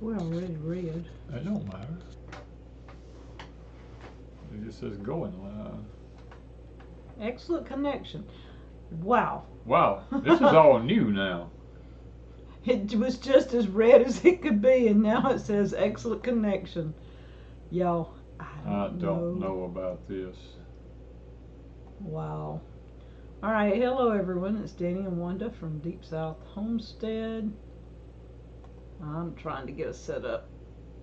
We're already red. It don't matter. It just says going live. Excellent connection. Wow. Wow, this is all new now. It was just as red as it could be, and now it says excellent connection. Y'all, I don't know about this. Wow. All right, hello everyone. It's Danny and Wanda from Deep South Homestead. I'm trying to get us set up.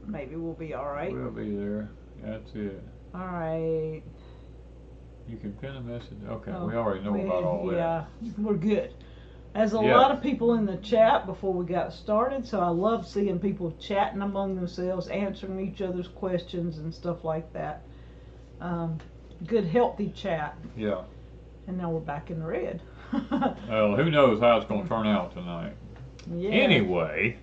Maybe we'll be all right. We'll be there. That's it. All right. You can pin a message. Okay, Oh, we already know about all that. Yeah, we're good. There's a Yeah. lot of people in the chat before we got started, so I love seeing people chatting among themselves, answering each other's questions and stuff like that. Good, healthy chat. Yeah. And now we're back in the red. Well, who knows how it's going to turn out tonight. Yeah. Anyway.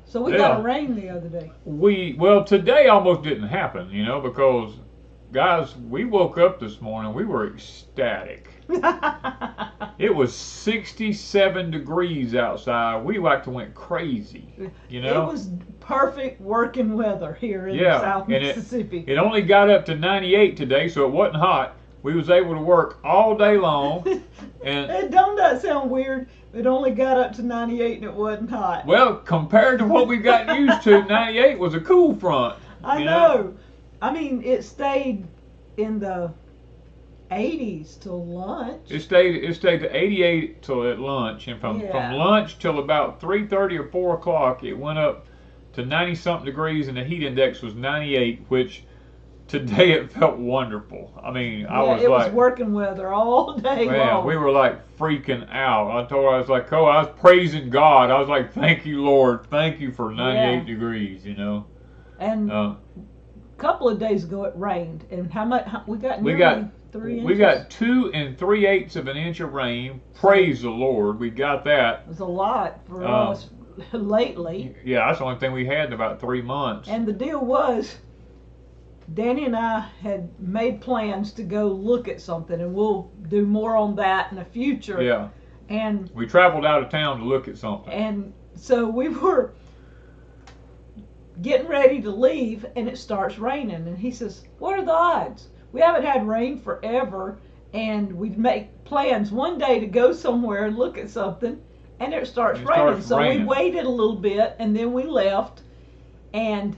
So we got a rain the other day. Well, today almost didn't happen, you know, because, guys, we woke up this morning, we were ecstatic. It was 67 degrees outside. We went crazy, you know. It was perfect working weather here in South Mississippi. It only got up to 98 today, so it wasn't hot. We was able to work all day long. And don't that sound weird? It only got up to 98 and it wasn't hot. Well, compared to what we've gotten used to, 98 was a cool front. I know. I mean, it stayed in the 80s till lunch. It stayed to 88 till at lunch, and from lunch till about 3:30 or 4 o'clock, it went up to 90 something degrees, and the heat index was 98, which today it felt wonderful. I mean, I was it like, was working weather all day long. We were like freaking out. I told her, I was like, I was praising God. I was like, thank you, Lord, thank you for 98 degrees, you know. And a couple of days ago it rained, and how much we got? We got 3 inches. We got 2 3/8 of an inch of rain. Praise the Lord, we got that. It was a lot for us lately. Yeah, that's the only thing we had in about 3 months. And the deal was, Danny and I had made plans to go look at something, and we'll do more on that in the future. Yeah. And we traveled out of town to look at something. And so we were getting ready to leave, and it starts raining. And he says, "What are the odds? We haven't had rain forever, and we'd make plans one day to go somewhere and look at something, and it starts raining." So we waited a little bit, and then we left, and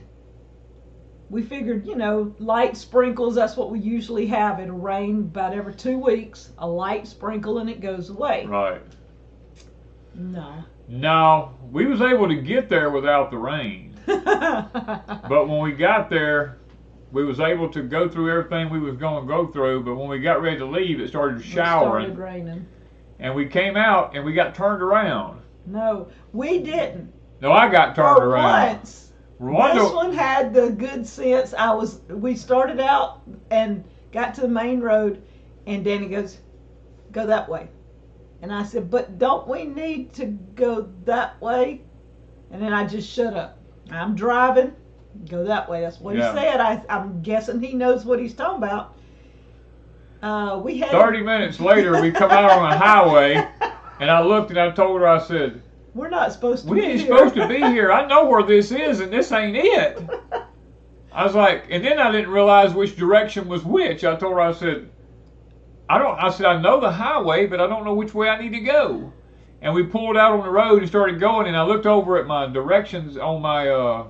we figured, you know, light sprinkles, that's what we usually have. It'll rain about every 2 weeks, a light sprinkle, and it goes away. Right. No, we was able to get there without the rain. But when we got there, we was able to go through everything we was going to go through, but when we got ready to leave, it started showering. It started raining. And we came out, and we got turned around. No, we didn't. No, I got turned For around. Once. This one had the good sense. We started out and got to the main road, and Danny goes, "Go that way." And I said, "But don't we need to go that way?" And then I just shut up. I'm driving. Go that way. That's what he said. I'm guessing he knows what he's talking about. We had 30 minutes later, we come out on a highway, and I looked and I told her, I said, "We're not supposed to be here. We ain't supposed to be here. I know where this is, and this ain't it." I was like, and then I didn't realize which direction was which. I told her, I said, I know the highway, but I don't know which way I need to go. And we pulled out on the road and started going, and I looked over at my directions on my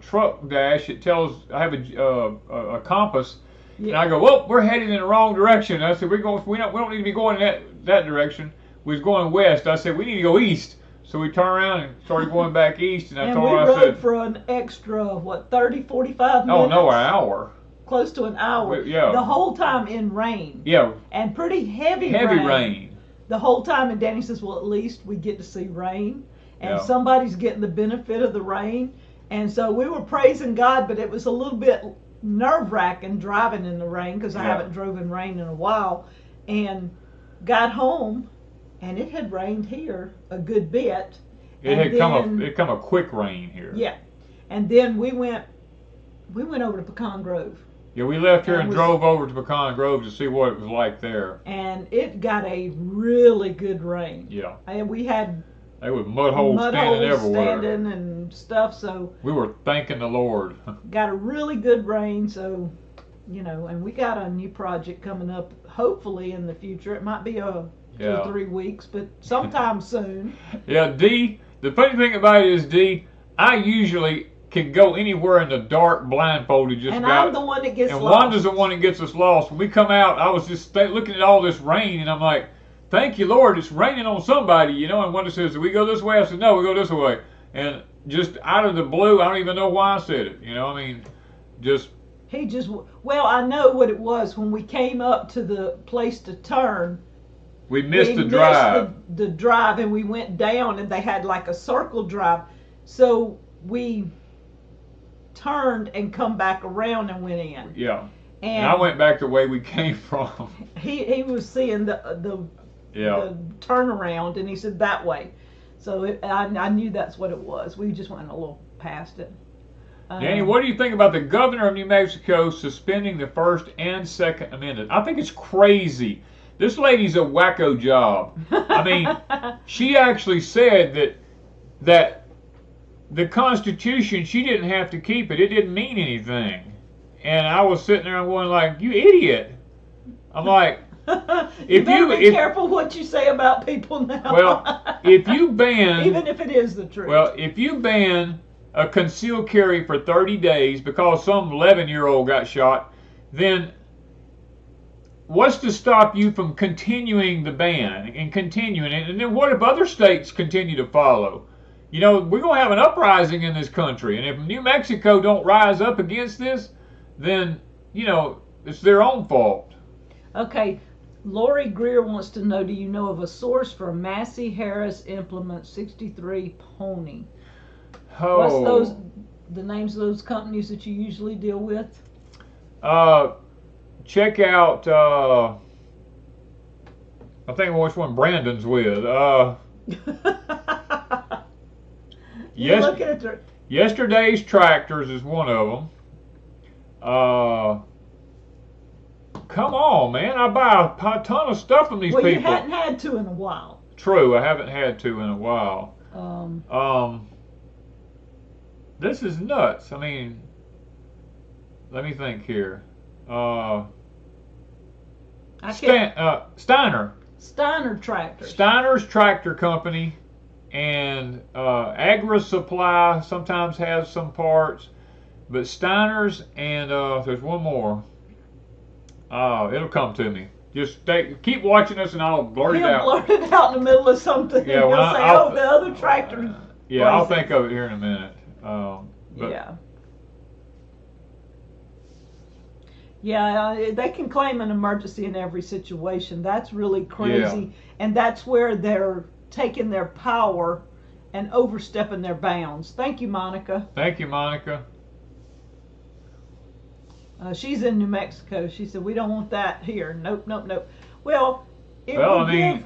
truck dash. It tells, I have a compass, and I go, "Well, we're headed in the wrong direction." And I said, we don't need to be going in that direction. We was going west. I said, we need to go east. So we turned around and started going back east, and I told her, I said, for an extra, 30, 45 minutes? Oh, no, an hour. Close to an hour. Yeah. The whole time in rain. Yeah. And pretty heavy rain. The whole time, and Danny says, "Well, at least we get to see rain, and somebody's getting the benefit of the rain." And so we were praising God, but it was a little bit nerve-wracking driving in the rain, because I haven't driven rain in a while, and got home, and it had rained here a good bit. It had come a quick rain here. Yeah, and then we went over to Pecan Grove. Yeah, we left here and drove over to Pecan Grove to see what it was like there. And it got a really good rain. Yeah. And we had They were mud holes mud standing holes everywhere. standing and stuff. So We were thanking the Lord. got a really good rain. So, you know, and we got a new project coming up. Hopefully in the future, it might be a 2 or 3 weeks, but sometime soon. Yeah, D. The funny thing about it is, D. I usually can go anywhere in the dark blindfolded just And about. I'm the one that gets and lost. Wanda's the one that gets us lost. When we come out, I was just looking at all this rain, and I'm like, thank you, Lord, it's raining on somebody, you know. And Wanda says, do we go this way? I said, no, we go this way. And just out of the blue, I don't even know why I said it, you know. I mean, just. He just, well, I know what it was. When we came up to the place to turn, We missed the drive. The drive, and we went down, and they had like a circle drive. So we turned and come back around and went in. Yeah. And I went back the way we came from. He was seeing the turnaround, and he said that way. So I knew that's what it was. We just went a little past it. Danny, what do you think about the governor of New Mexico suspending the First and Second Amendment? I think it's crazy. This lady's a wacko job. I mean, she actually said that the Constitution, she didn't have to keep it. It didn't mean anything. And I was sitting there and going like, you idiot. I'm like, you better be careful what you say about people now. Well, if you ban, even if it is the truth. Well, if you ban a concealed carry for 30 days because some 11-year-old got shot, then what's to stop you from continuing the ban and continuing it? And then what if other states continue to follow? You know, we're going to have an uprising in this country. And if New Mexico don't rise up against this, then, you know, it's their own fault. Okay. Lori Greer wants to know, do you know of a source for Massey Harris Implement 63 Pony? Oh. What's the names of those companies that you usually deal with? Check out, I think which one Brandon's with. Yesterday's Tractors is one of them. Come on, man. I buy a ton of stuff from these people. Well, you hadn't had to in a while. True, I haven't had to in a while. This is nuts. I mean, let me think here. Steiner. Steiner Tractors. Steiner's Tractor Company, and Agri Supply sometimes has some parts, but Steiner's and there's one more. It'll come to me. Just keep watching us, and I'll blurt it out. He'll blurt it out in the middle of something. Yeah, He'll say, "Oh, the other tractor." Yeah, I'll think of it here in a minute. Yeah. Yeah, they can claim an emergency in every situation. That's really crazy. Yeah. And that's where they're taking their power and overstepping their bounds. Thank you, Monica. Thank you, Monica. She's in New Mexico. She said, we don't want that here. Nope, nope, nope. Well, and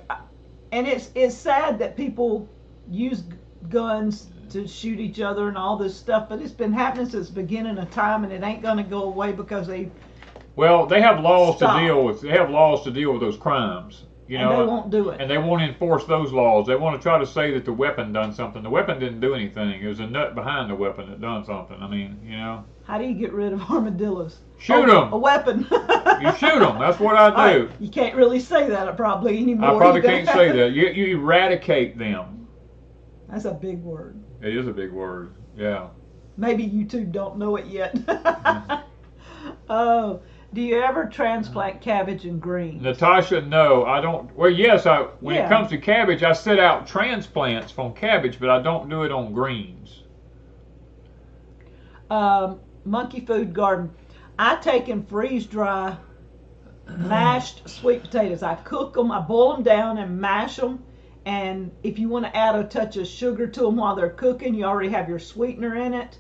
it's sad that people use guns to shoot each other and all this stuff, but it's been happening since the beginning of time, and it ain't going to go away because they have laws to deal with. They have laws to deal with those crimes. You know, and they won't do it. And they won't enforce those laws. They want to try to say that the weapon done something. The weapon didn't do anything. It was a nut behind the weapon that done something. I mean, you know. How do you get rid of armadillos? Shoot them. A weapon. You shoot them. That's what I do. You can't really say that probably anymore. I probably can't say that. You eradicate them. That's a big word. It is a big word. Yeah. Maybe you two don't know it yet. Oh. Do you ever transplant cabbage and greens? Natasha, no, I don't. Well, yes, when it comes to cabbage, I set out transplants from cabbage, but I don't do it on greens. Monkey Food Garden. I take and freeze dry mashed sweet potatoes. I cook them, I boil them down and mash them. And if you want to add a touch of sugar to them while they're cooking, you already have your sweetener in it.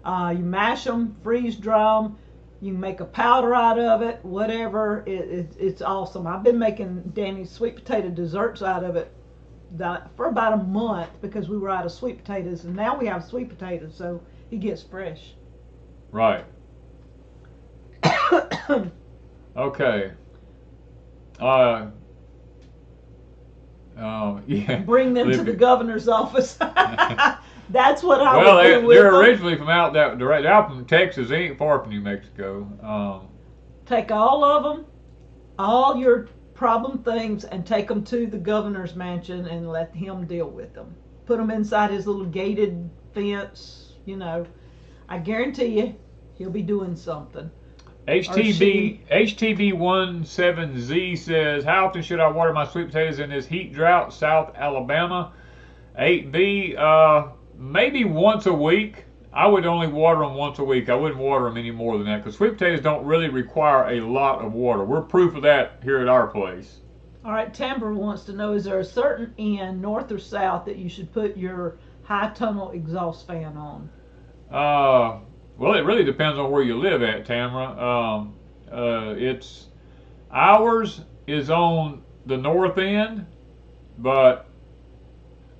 You mash them, freeze dry them. You can make a powder out of it, whatever. It's awesome. I've been making Danny's sweet potato desserts out of it for about a month because we were out of sweet potatoes, and now we have sweet potatoes, so he gets fresh. Right. Okay. Yeah. Bring them to the governor's office. That's what I Well, would do with they're them. originally from out that direct out from Texas. They ain't far from New Mexico. Take all of them, all your problem things, and take them to the governor's mansion and let him deal with them. Put them inside his little gated fence. You know, I guarantee you, he'll be doing something. HTB17Z says, how often should I water my sweet potatoes in this heat drought, South Alabama? 8B, maybe once a week. I would only water them once a week. I wouldn't water them any more than that because sweet potatoes don't really require a lot of water. We're proof of that here at our place. All right, Tamber wants to know, is there a certain end, north or south, that you should put your high tunnel exhaust fan on? Well, it really depends on where you live at, Tamara. It's ours is on the north end, but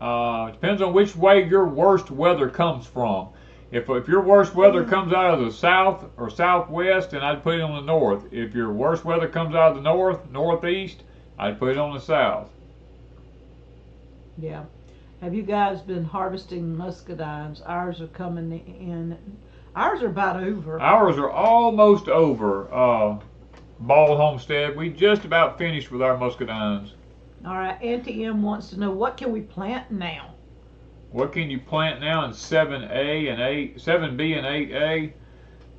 it depends on which way your worst weather comes from. If your worst weather comes out of the south or southwest, then I'd put it on the north. If your worst weather comes out of the northeast, I'd put it on the south. Yeah. Have you guys been harvesting muscadines? Ours are coming in. Ours are about over. Ours are almost over. Bald Homestead. We just about finished with our muscadines. All right. Auntie M wants to know, what can we plant now? What can you plant now in 7A and 7B and 8A?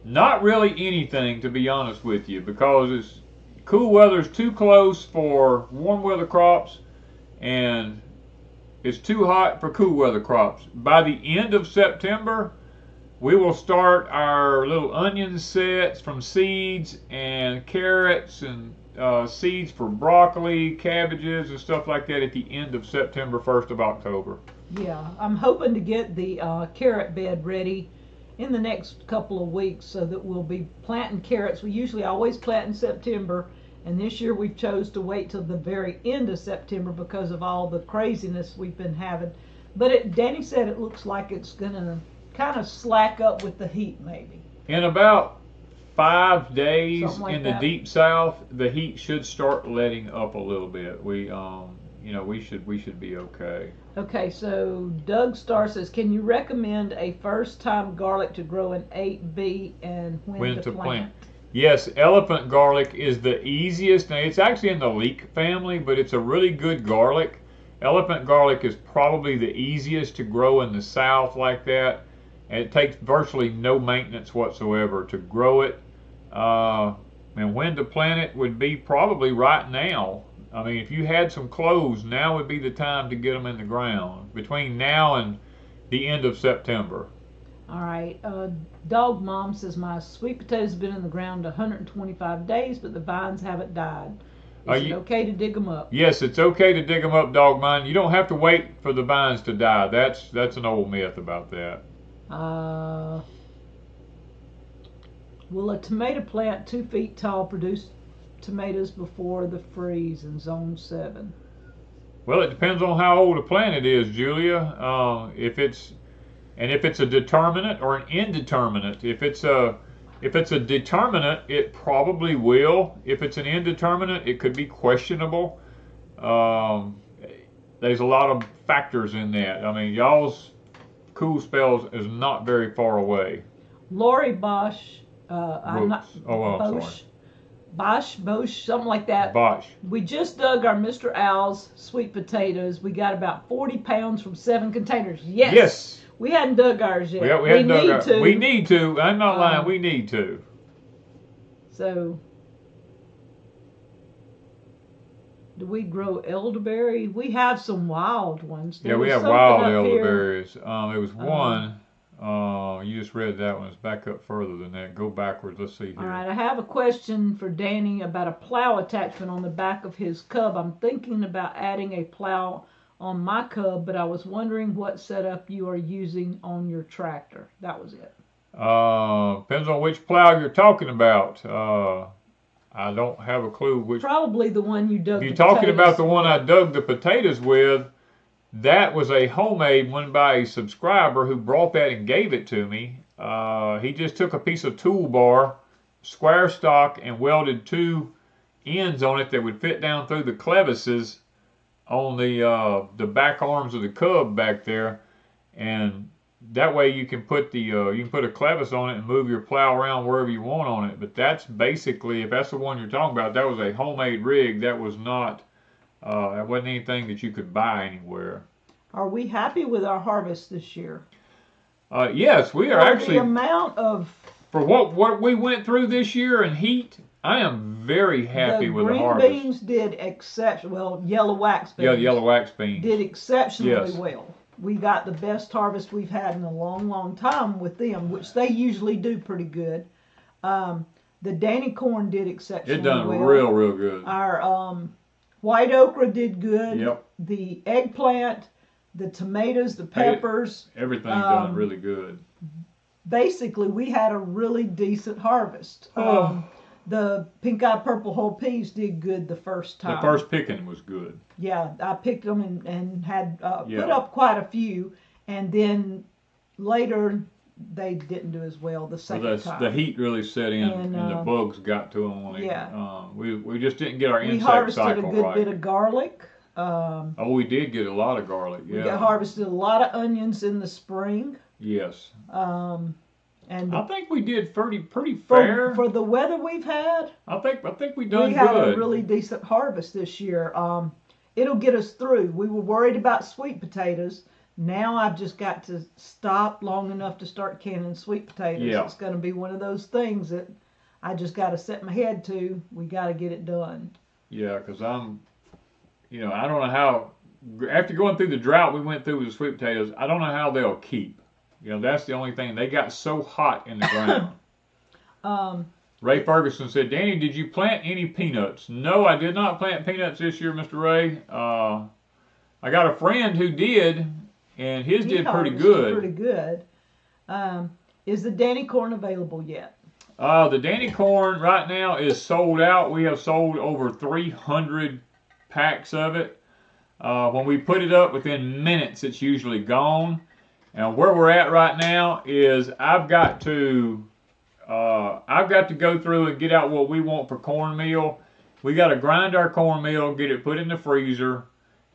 Not really anything, to be honest with you, because cool weather's too close for warm weather crops, and it's too hot for cool weather crops. By the end of September, we will start our little onion sets from seeds and carrots and seeds for broccoli, cabbages, and stuff like that at the end of September, 1st of October. Yeah, I'm hoping to get the carrot bed ready in the next couple of weeks so that we'll be planting carrots. We usually always plant in September, and this year we've chose to wait till the very end of September because of all the craziness we've been having. But Danny said it looks like it's going to kind of slack up with the heat maybe. In about 5 days like in that. the deep south, the heat should start letting up a little bit. We should be okay. Okay, so Doug Starr says, can you recommend a first-time garlic to grow in 8B and when to plant? Yes, elephant garlic is the easiest. Now, it's actually in the leek family, but it's a really good garlic. Elephant garlic is probably the easiest to grow in the south like that, and it takes virtually no maintenance whatsoever to grow it. And when to plant it would be probably right now. I mean, if you had some clothes, now would be the time to get them in the ground, between now and the end of September. All right. Dog Mom says, my sweet potatoes have been in the ground 125 days, but the vines haven't died. Is it okay to dig them up? Yes, it's okay to dig them up, Dog Mine. You don't have to wait for the vines to die. That's an old myth about that. Will a tomato plant 2 feet tall produce tomatoes before the freeze in zone 7? Well, it depends on how old a plant it is, Julia. If it's a determinate or an indeterminate. If it's a determinate, it probably will. If it's an indeterminate, it could be questionable. There's a lot of factors in that. I mean, y'all's cool spells is not very far away. Lori Bosch, Bosch, something like that. Bosch. We just dug our Mr. Owl's sweet potatoes. We got about 40 pounds from 7 containers. Yes. We hadn't dug ours yet. We need to. We need to. I'm not lying. We need to. So, do we grow elderberry? We have some wild ones. Yeah, we have wild elderberries. There was one. You just read that one. It's back up further than that. Go backwards. Let's see here. All right. I have a question for Danny about a plow attachment on the back of his Cub. I'm thinking about adding a plow on my Cub, but I was wondering what setup you are using on your tractor. That was it. Depends on which plow you're talking about. I don't have a clue which. Probably the one you dug. If you're talking about the one I dug the potatoes with, that was a homemade one by a subscriber who brought that and gave it to me. He just took a piece of tool bar, square stock, and welded 2 ends on it that would fit down through the crevices on the back arms of the cub back there, and that way you can put a clevis on it and move your plow around wherever you want on it. But that's basically, if that's the one you're talking about, that was a homemade rig. That was not, that wasn't anything that you could buy anywhere. Are we happy with our harvest this year? Yes, we are actually. The amount of For what we went through this year in heat, I am very happy with the harvest. The green beans did exceptionally well. Yellow wax beans. Yeah, the yellow wax beans did exceptionally yes. well. We got the best harvest we've had in a long, long time with them, which they usually do pretty good. The Danny corn did exceptionally well. It done real good. Our white okra did good. Yep. The eggplant, the tomatoes, the peppers. Everything done really good. Basically, we had a really decent harvest. The pink-eyed purple whole peas did good the first time. The first picking was good. Yeah, I picked them and had put up quite a few, and then later they didn't do as well the second time. The heat really set in, and the bugs got to them. We just didn't get our insect cycle right. We harvested a good bit of garlic. We did get a lot of garlic. Yeah. We harvested a lot of onions in the spring. Yes. And I think we did pretty fair for the weather we've had. I think we done good. We had a really decent harvest this year. It'll get us through. We were worried about sweet potatoes. Now I've just got to stop long enough to start canning sweet potatoes. Yeah. It's going to be one of those things that I just got to set my head to. We got to get it done. Yeah, because I don't know how. After going through the drought we went through with the sweet potatoes, I don't know how they'll keep. That's the only thing. They got so hot in the ground. Ray Ferguson said, Danny, did you plant any peanuts? No, I did not plant peanuts this year, Mr. Ray. I got a friend who did, and his did pretty good. Pretty good. Is the Danny corn available yet? The Danny corn right now is sold out. We have sold over 300 packs of it. When we put it up, within minutes, it's usually gone. And where we're at right now is I've got to go through and get out what we want for cornmeal. We got to grind our cornmeal, get it put in the freezer,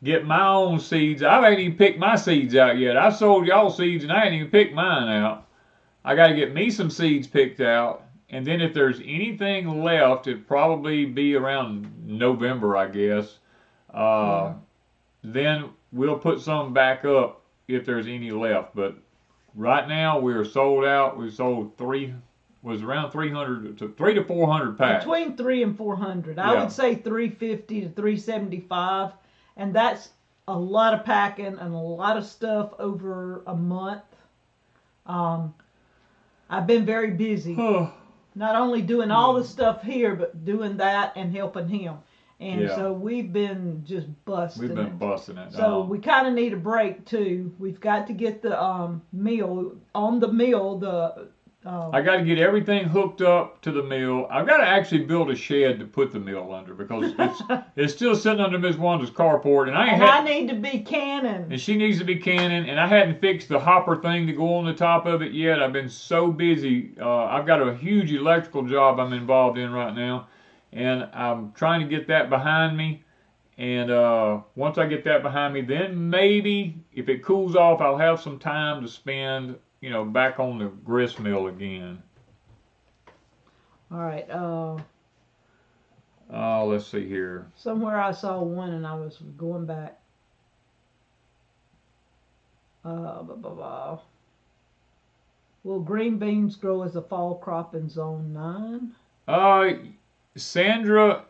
get my own seeds. I haven't even picked my seeds out yet. I sold y'all seeds and I ain't even picked mine out. I got to get me some seeds picked out. And then if there's anything left, it'd probably be around November, I guess. Then we'll put some back up if there's any left. But right now we're sold out. We sold around 300 to 300 to 400 packs. Between 300 and 400. I would say 350 to 375, and that's a lot of packing and a lot of stuff over a month. I've been very busy. Not only doing all the stuff here, but doing that and helping him. And so we've been just busting it. We've been busting it. So we kind of need a break too. We've got to get the mill on the mill. I got to get everything hooked up to the mill. I've got to actually build a shed to put the mill under because it's still sitting under Miss Wanda's carport, and I need to be canning. And she needs to be canning, and I hadn't fixed the hopper thing to go on the top of it yet. I've been so busy. I've got a huge electrical job I'm involved in right now. And I'm trying to get that behind me. And once I get that behind me, then maybe if it cools off, I'll have some time to spend, back on the grist mill again. All right. Let's see here. Somewhere I saw one and I was going back. Will green beans grow as a fall crop in zone 9? Sandra,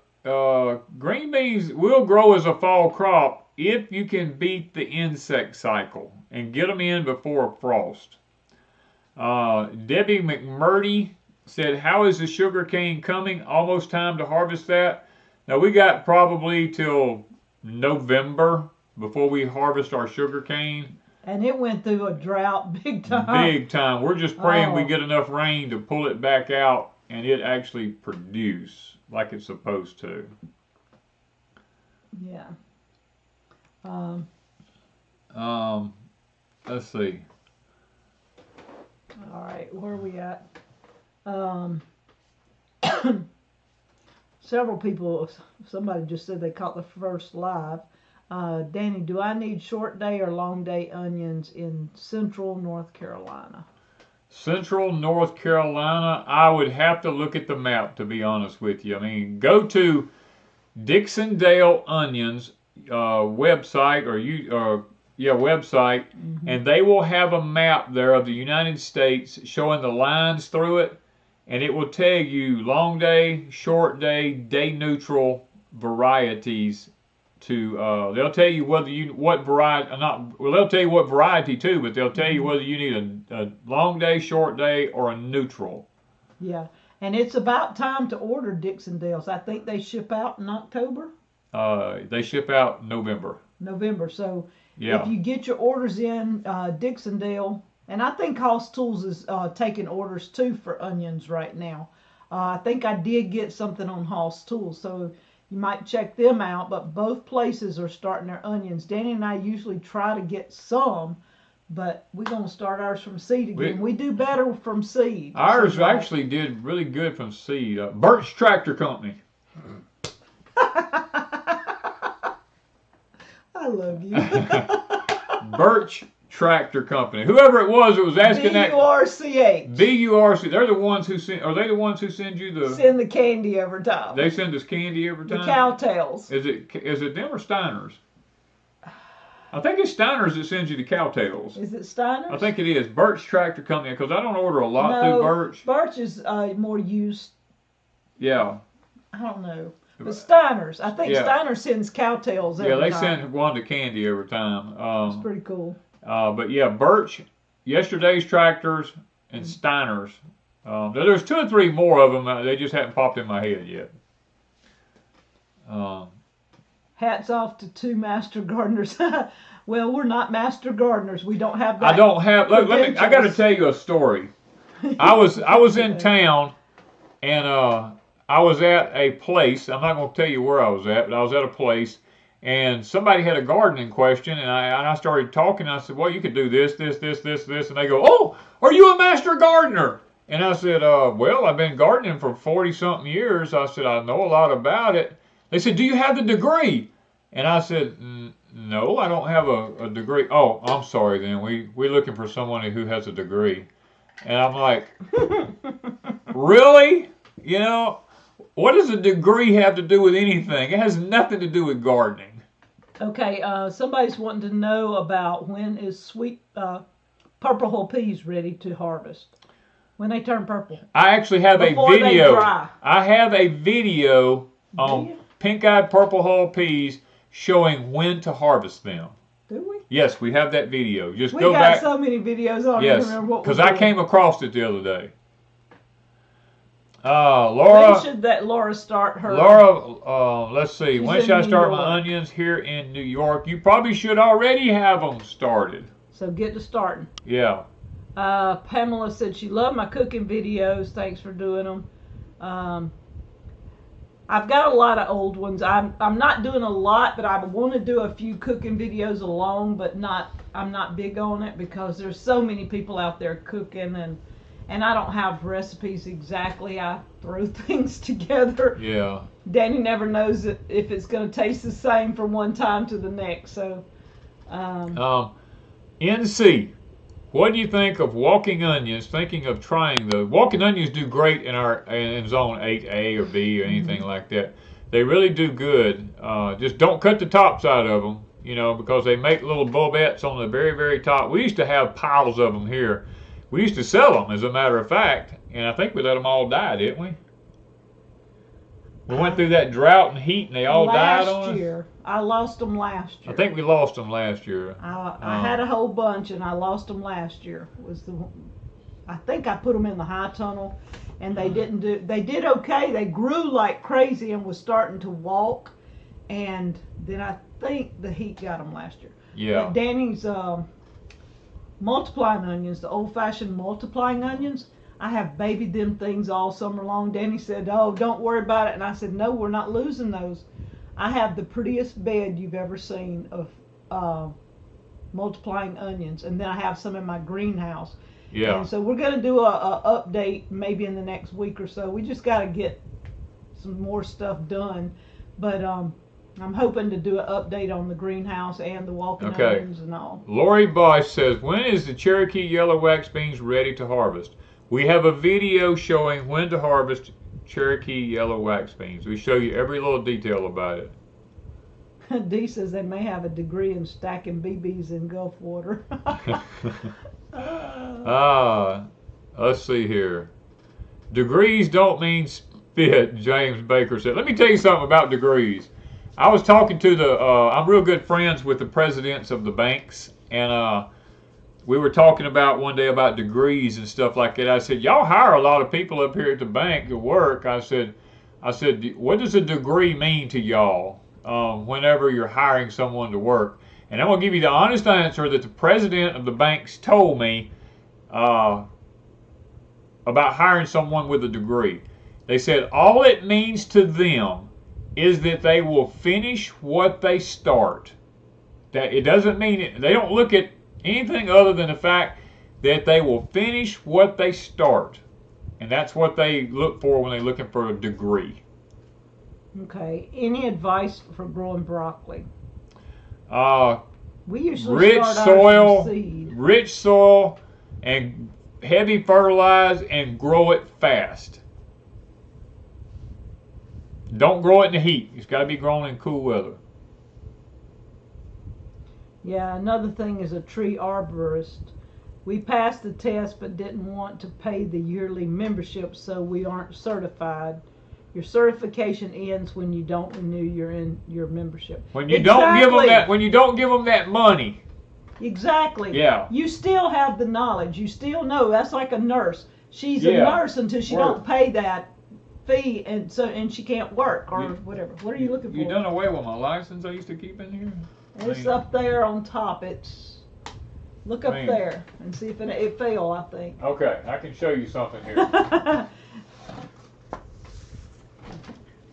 green beans will grow as a fall crop if you can beat the insect cycle and get them in before frost. Debbie McMurdy said, how is the sugar cane coming? Almost time to harvest that. Now we got probably till November before we harvest our sugar cane. And it went through a drought big time. Big time. We're just praying we get enough rain to pull it back out and it actually produce like it's supposed to. Yeah. Let's see. All right, where are we at? Several people, somebody just said they caught the first live. Danny, do I need short day or long day onions in central North Carolina? Central North Carolina, I would have to look at the map, to be honest with you. I mean, go to Dixondale Onions website website, and they will have a map there of the United States showing the lines through it, and it will tell you long day, short day, day neutral varieties. They'll tell you whether what variety they'll tell you what variety too, but they'll tell you whether you need a long day, short day, or a neutral. Yeah, and it's about time to order Dixondales. I think they ship out in October. They ship out November. So yeah. If you get your orders in, Dixondale, and I think Hoss Tools is taking orders too for onions right now. I think I did get something on Hoss Tools, so you might check them out, but both places are starting their onions. Danny and I usually try to get some, but we're going to start ours from seed again. We do better from seed. Ours actually did really good from seed. Birch Tractor Company. I love you. Birch Tractor Company. Whoever it was asking that. B-U-R-C-H. B-U-R-C. They're the ones who send. Are they the ones who send you the? Send the candy every time. They send us candy every time. The cowtails. Is it them or Steiner's? I think it's Steiner's that sends you the cowtails. Is it Steiner's? I think it is. Birch Tractor Company, because I don't order a lot through Birch. Birch is more used. Yeah. I don't know. But Steiner's. I think Steiner sends cowtails every time. Yeah, they send Wanda candy every time. It's pretty cool. But yeah, Birch, Yesterday's Tractors, and Steiner's. There's 2 or 3 more of them. They just haven't popped in my head yet. Hats off to 2 master gardeners. Well, we're not master gardeners. We don't have that. I don't have. I got to tell you a story. I was in town, and I was at a place. I'm not going to tell you where I was at, but I was at a place. And somebody had a gardening question, and I started talking. I said, well, you could do this. And they go, oh, are you a master gardener? And I said, well, I've been gardening for 40-something years. I said, I know a lot about it. They said, do you have the degree? And I said, no, I don't have a degree. Oh, I'm sorry then. We're looking for someone who has a degree. And I'm like, really? You know, what does a degree have to do with anything? It has nothing to do with gardening. Okay, somebody's wanting to know about when is sweet purple hull peas ready to harvest. When they turn purple. I actually have a video. I have a video on pink-eyed purple hull peas showing when to harvest them. Do we? Yes, we have that video. Just we go back. We got so many videos. I don't even remember what. Because I came across it the other day. Laura. When should that Laura start her? Laura, let's see. When should I start my onions here in New York? You probably should already have them started. So get to starting. Yeah. Pamela said she loved my cooking videos. Thanks for doing them. I've got a lot of old ones. I'm not doing a lot, but I want to do a few cooking videos alone, but I'm not big on it because there's so many people out there cooking, and I don't have recipes exactly. I throw things together. Yeah. Danny never knows if it's going to taste the same from one time to the next. So. NC. What do you think of walking onions? Thinking of trying the walking onions do great in zone 8A or B or anything like that. They really do good. Just don't cut the top side of them, because they make little bulbettes on the very, very top. We used to have piles of them here. We used to sell them, as a matter of fact, and I think we let them all die, didn't we? We went through that drought and heat, and they all died on us. Last year. I lost them last year. I think we lost them last year. I had a whole bunch, and I lost them last year. I think I put them in the high tunnel, and they did okay. They grew like crazy and was starting to walk, and then I think the heat got them last year. Yeah. But Danny's multiplying onions, the old-fashioned multiplying onions, I have babied them things all summer long. Danny said, oh, don't worry about it. And I said, no, we're not losing those. I have the prettiest bed you've ever seen of multiplying onions. And then I have some in my greenhouse. Yeah. And so we're going to do a update maybe in the next week or so. We just got to get some more stuff done. But I'm hoping to do an update on the greenhouse and the walking Okay. onions and all. Lori Bosch says, when is the Cherokee yellow wax beans ready to harvest? We have a video showing when to harvest Cherokee yellow wax beans. We show you every little detail about it. Dee says they may have a degree in stacking BBs in Gulf water. Let's see here. Degrees don't mean spit, James Baker said. Let me tell you something about degrees. I was talking to I'm real good friends with the presidents of the banks, and we were talking about one day about degrees and stuff like that. I said, y'all hire a lot of people up here at the bank to work. I said, what does a degree mean to y'all whenever you're hiring someone to work? And I'm going to give you the honest answer that the president of the banks told me about hiring someone with a degree. They said all it means to them is that they will finish what they start. That it doesn't mean it, they don't look at anything other than the fact that they will finish what they start. And that's what they look for when they're looking for a degree. Okay. Any advice for growing broccoli? We usually Rich start ours from seed. rich soil, and heavy fertilize, and grow it fast. Don't grow it in the heat. It's got to be grown in cool weather. Yeah, another thing is a tree arborist. We passed the test but didn't want to pay the yearly membership, so we aren't certified. Your certification ends when you don't renew your membership. When you don't give them that money. Exactly. Yeah. You still have the knowledge. You still know. That's like a nurse. She's a nurse until she don't pay that fee, and she can't work or whatever. What are you looking for? You done away with my license I used to keep in here? It's up there on top. Look up there and see if it fell, I think. Okay, I can show you something here.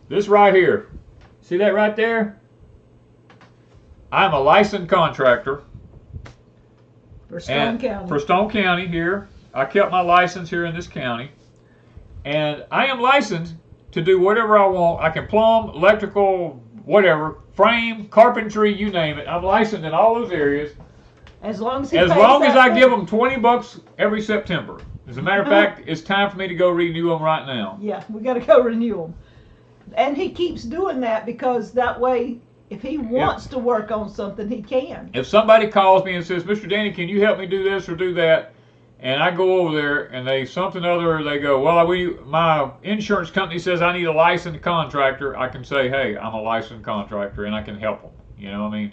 This right here. See that right there? I'm a licensed contractor. For Stone County. For Stone County here. I kept my license here in this county. And I am licensed to do whatever I want. I can plumb, electrical, whatever, frame, carpentry, you name it. I'm licensed in all those areas. As long as I give them $20 every September. As a matter of fact, it's time for me to go renew them right now. Yeah, we got to go renew them. And he keeps doing that because that way, if he wants to work on something, he can. If somebody calls me and says, Mr. Danny, can you help me do this or do that? And I go over there and they go, well, my insurance company says I need a licensed contractor. I can say, hey, I'm a licensed contractor and I can help them. You know what I mean?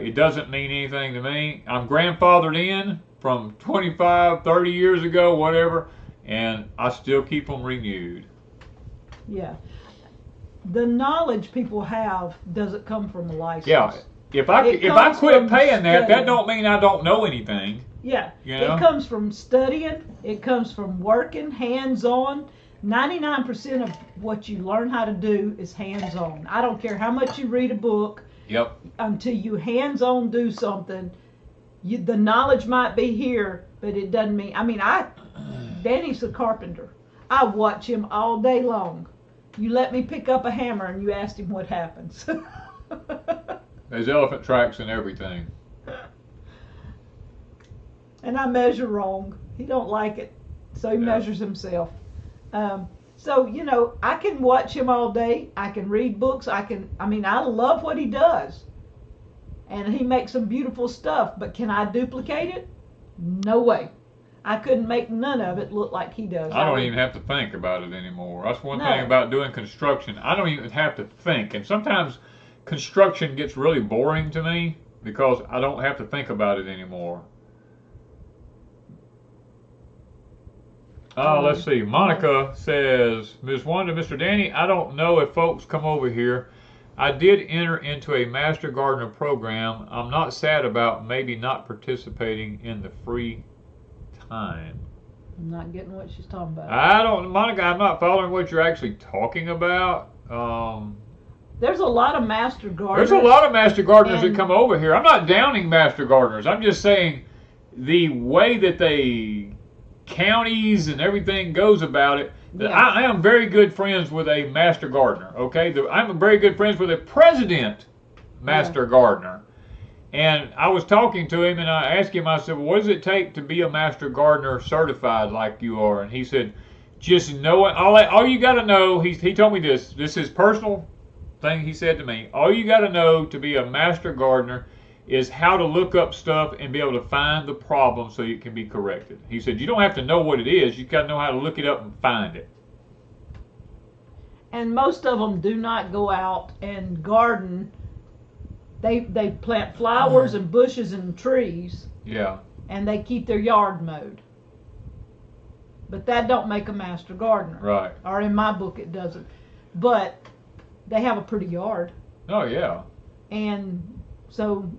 It doesn't mean anything to me. I'm grandfathered in from 25, 30 years ago, whatever, and I still keep them renewed. Yeah. The knowledge people have doesn't come from a license. Yeah. If I quit paying that don't mean I don't know anything. Yeah. You know? It comes from studying. It comes from working hands-on. 99% of what you learn how to do is hands-on. I don't care how much you read a book. Yep. Until you hands-on do something, the knowledge might be here, but it doesn't mean. Danny's a carpenter. I watch him all day long. You let me pick up a hammer and you asked him what happens. There's elephant tracks and everything. And I measure wrong. He don't like it, so he measures himself. So, I can watch him all day. I can read books. I love what he does. And he makes some beautiful stuff. But can I duplicate it? No way. I couldn't make none of it look like he does. I don't even have to think about it anymore. That's one thing about doing construction. I don't even have to think. And sometimes construction gets really boring to me because I don't have to think about it anymore. Let's see. Monica says, Ms. Wanda, Mr. Danny, I don't know if folks come over here. I did enter into a Master Gardener program. I'm not sad about maybe not participating in the free time. I'm not getting what she's talking about. Monica, I'm not following what you're actually talking about. There's a lot of Master Gardeners. There's a lot of Master Gardeners that come over here. I'm not downing Master Gardeners. I'm just saying the way that counties and everything goes about it, Yeah. I am very good friends with a master gardener. Okay, I'm very good friends with a president master gardener. And I was talking to him, and I asked him, I said, well, what does it take to be a master gardener certified like you are? And he said, just know it. All you got to know, he told me this is his personal thing he said to me. All you got to know to be a master gardener is how to look up stuff and be able to find the problem so it can be corrected. He said, you don't have to know what it is. You got to know how to look it up and find it. And most of them do not go out and garden. They plant flowers and bushes and trees. Yeah. And they keep their yard mowed. But that don't make a master gardener. Right. Or in my book it doesn't. But they have a pretty yard. Oh, yeah. And so,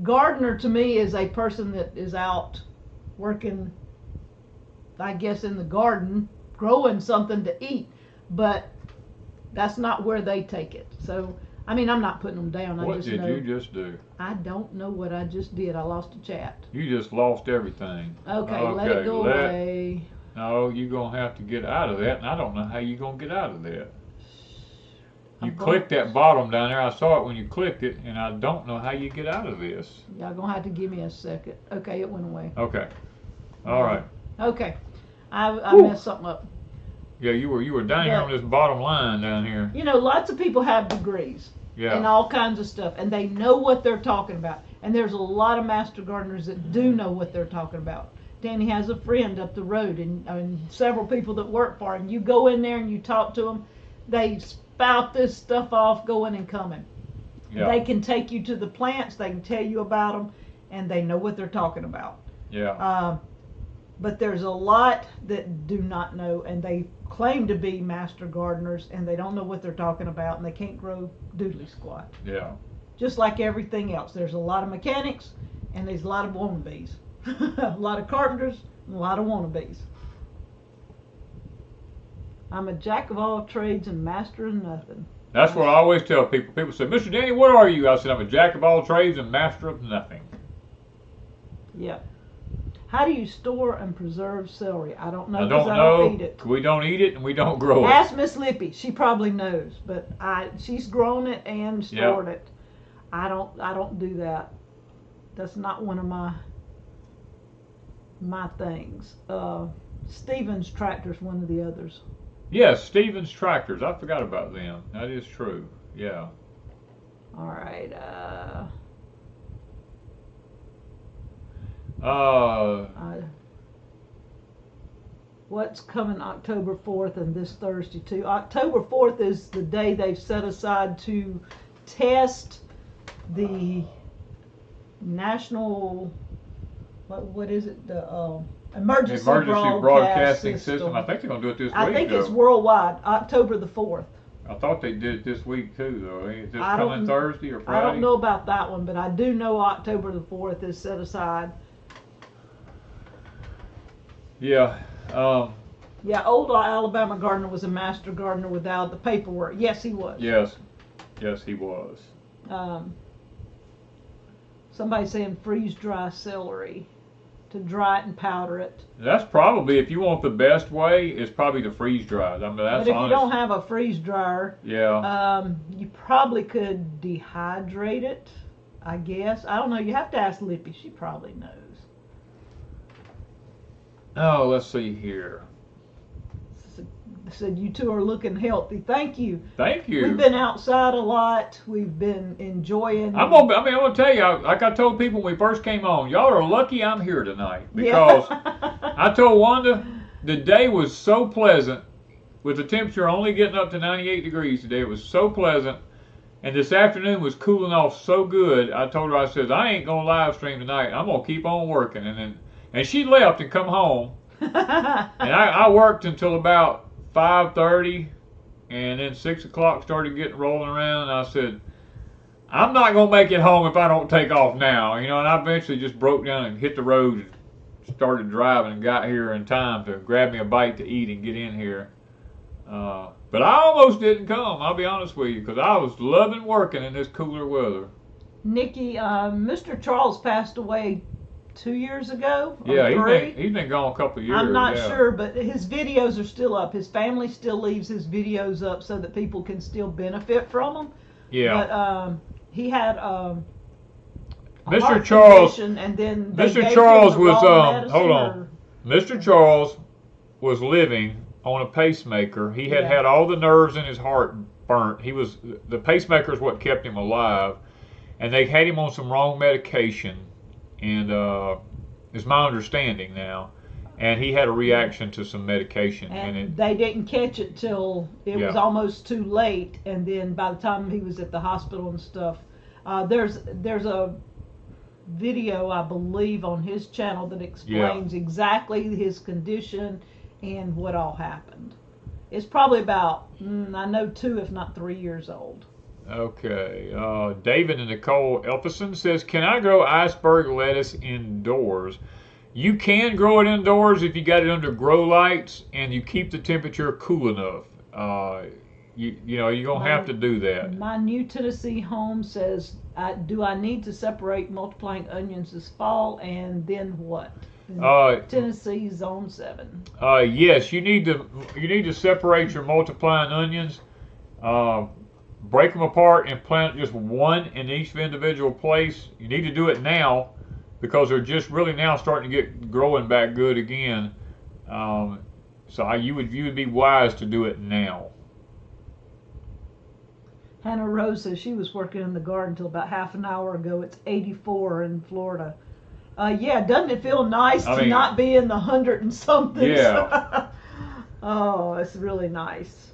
gardener to me is a person that is out working, I guess, in the garden, growing something to eat. But that's not where they take it. So, I'm not putting them down. What did you just do? I don't know what I just did. I lost a chat. You just lost everything. Okay, let it go away. No, you're going to have to get out of that, and I don't know how you're going to get out of that. You clicked that bottom down there. I saw it when you clicked it, and I don't know how you get out of this. Y'all going to have to give me a second. Okay, it went away. Okay. All right. Okay. I messed something up. Yeah, you were down here on this bottom line down here. Lots of people have degrees. Yeah. And all kinds of stuff, and they know what they're talking about. And there's a lot of master gardeners that do know what they're talking about. Danny has a friend up the road, and several people that work for him. You go in there and you talk to them, they spout this stuff off, going and coming. Yeah. They can take you to the plants, they can tell you about them, and they know what they're talking about. Yeah. But there's a lot that do not know, and they claim to be master gardeners, and they don't know what they're talking about, and they can't grow doodly squat. Yeah. Just like everything else. There's a lot of mechanics, and there's a lot of wannabes. A lot of carpenters, and a lot of wannabes. I'm a jack of all trades and master of nothing. That's what I always tell people. People say, Mr. Danny, what are you? I said, I'm a jack of all trades and master of nothing. Yeah. How do you store and preserve celery? I don't know. I don't eat it. We don't eat it and we don't grow it. Ask Miss Lippy. She probably knows, but she's grown it and stored it. I don't do that. That's not one of my things. Stevens Tractor's one of the others. Yes, Stevens Tractors. I forgot about them. That is true. Yeah. All right. What's coming October 4th and this Thursday too? October 4th is the day they've set aside to test the national, what is it? The emergency broadcasting system. I think they're going to do it this week. I think it's worldwide, October the 4th. I thought they did it this week too, though. Is this coming Thursday or Friday? I don't know about that one, but I do know October the 4th is set aside. Yeah. Yeah, old Alabama gardener was a master gardener without the paperwork. Yes, he was. Yes, he was. Somebody saying freeze dry celery, to dry it and powder it. That's probably, if you want the best way, it's probably to freeze dry. That's but if you don't have a freeze dryer, you probably could dehydrate it, I guess. I don't know. You have to ask Lippy. She probably knows. Oh, let's see here. Said you two are looking healthy. Thank you. Thank you. We've been outside a lot. We've been enjoying. I'm gonna tell you, like I told people when we first came on, y'all are lucky I'm here tonight, because I told Wanda the day was so pleasant, with the temperature only getting up to 98 degrees today. It was so pleasant, and this afternoon was cooling off so good. I told her, I said, I ain't gonna live stream tonight. I'm gonna keep on working, and she left and come home, and I worked until about 5:30, and then 6 o'clock started getting rolling around, and I said, I'm not going to make it home if I don't take off now, and I eventually just broke down and hit the road and started driving and got here in time to grab me a bite to eat and get in here. But I almost didn't come, I'll be honest with you, because I was loving working in this cooler weather. Nikki, Mr. Charles passed away 2 years ago. Yeah, or 3. he's been gone a couple of years. I'm not yeah. sure, but his videos are still up. His family still leaves his videos up so that people can still benefit from them. Yeah. But he had a Mr. heart Charles. condition, and then they Mr. gave Charles him the was wrong medicine, hold on. or- Mr. Charles was living on a pacemaker. He had had all the nerves in his heart burnt. The pacemaker is what kept him alive, and they had him on some wrong medication, and is my understanding now. And he had a reaction to some medication, and they didn't catch it till it was almost too late. And then by the time he was at the hospital and stuff, there's a video, I believe, on his channel that explains exactly his condition and what all happened. It's probably about, I know 2 if not 3 years old. Okay. David and Nicole Elpison says, can I grow iceberg lettuce indoors? You can grow it indoors if you got it under grow lights and you keep the temperature cool enough. You're going to have to do that. My New Tennessee home says, do I need to separate multiplying onions this fall, and then what? Tennessee Zone 7. Yes, you need to separate your multiplying onions, break them apart and plant just one in each individual place. You need to do it now because they're just really now starting to get growing back good again. So you would be wise to do it now. Hannah Rose says she was working in the garden until about half an hour ago. It's 84 in Florida. Doesn't it feel nice to not be in the 100 and something? Yeah. Oh, it's really nice.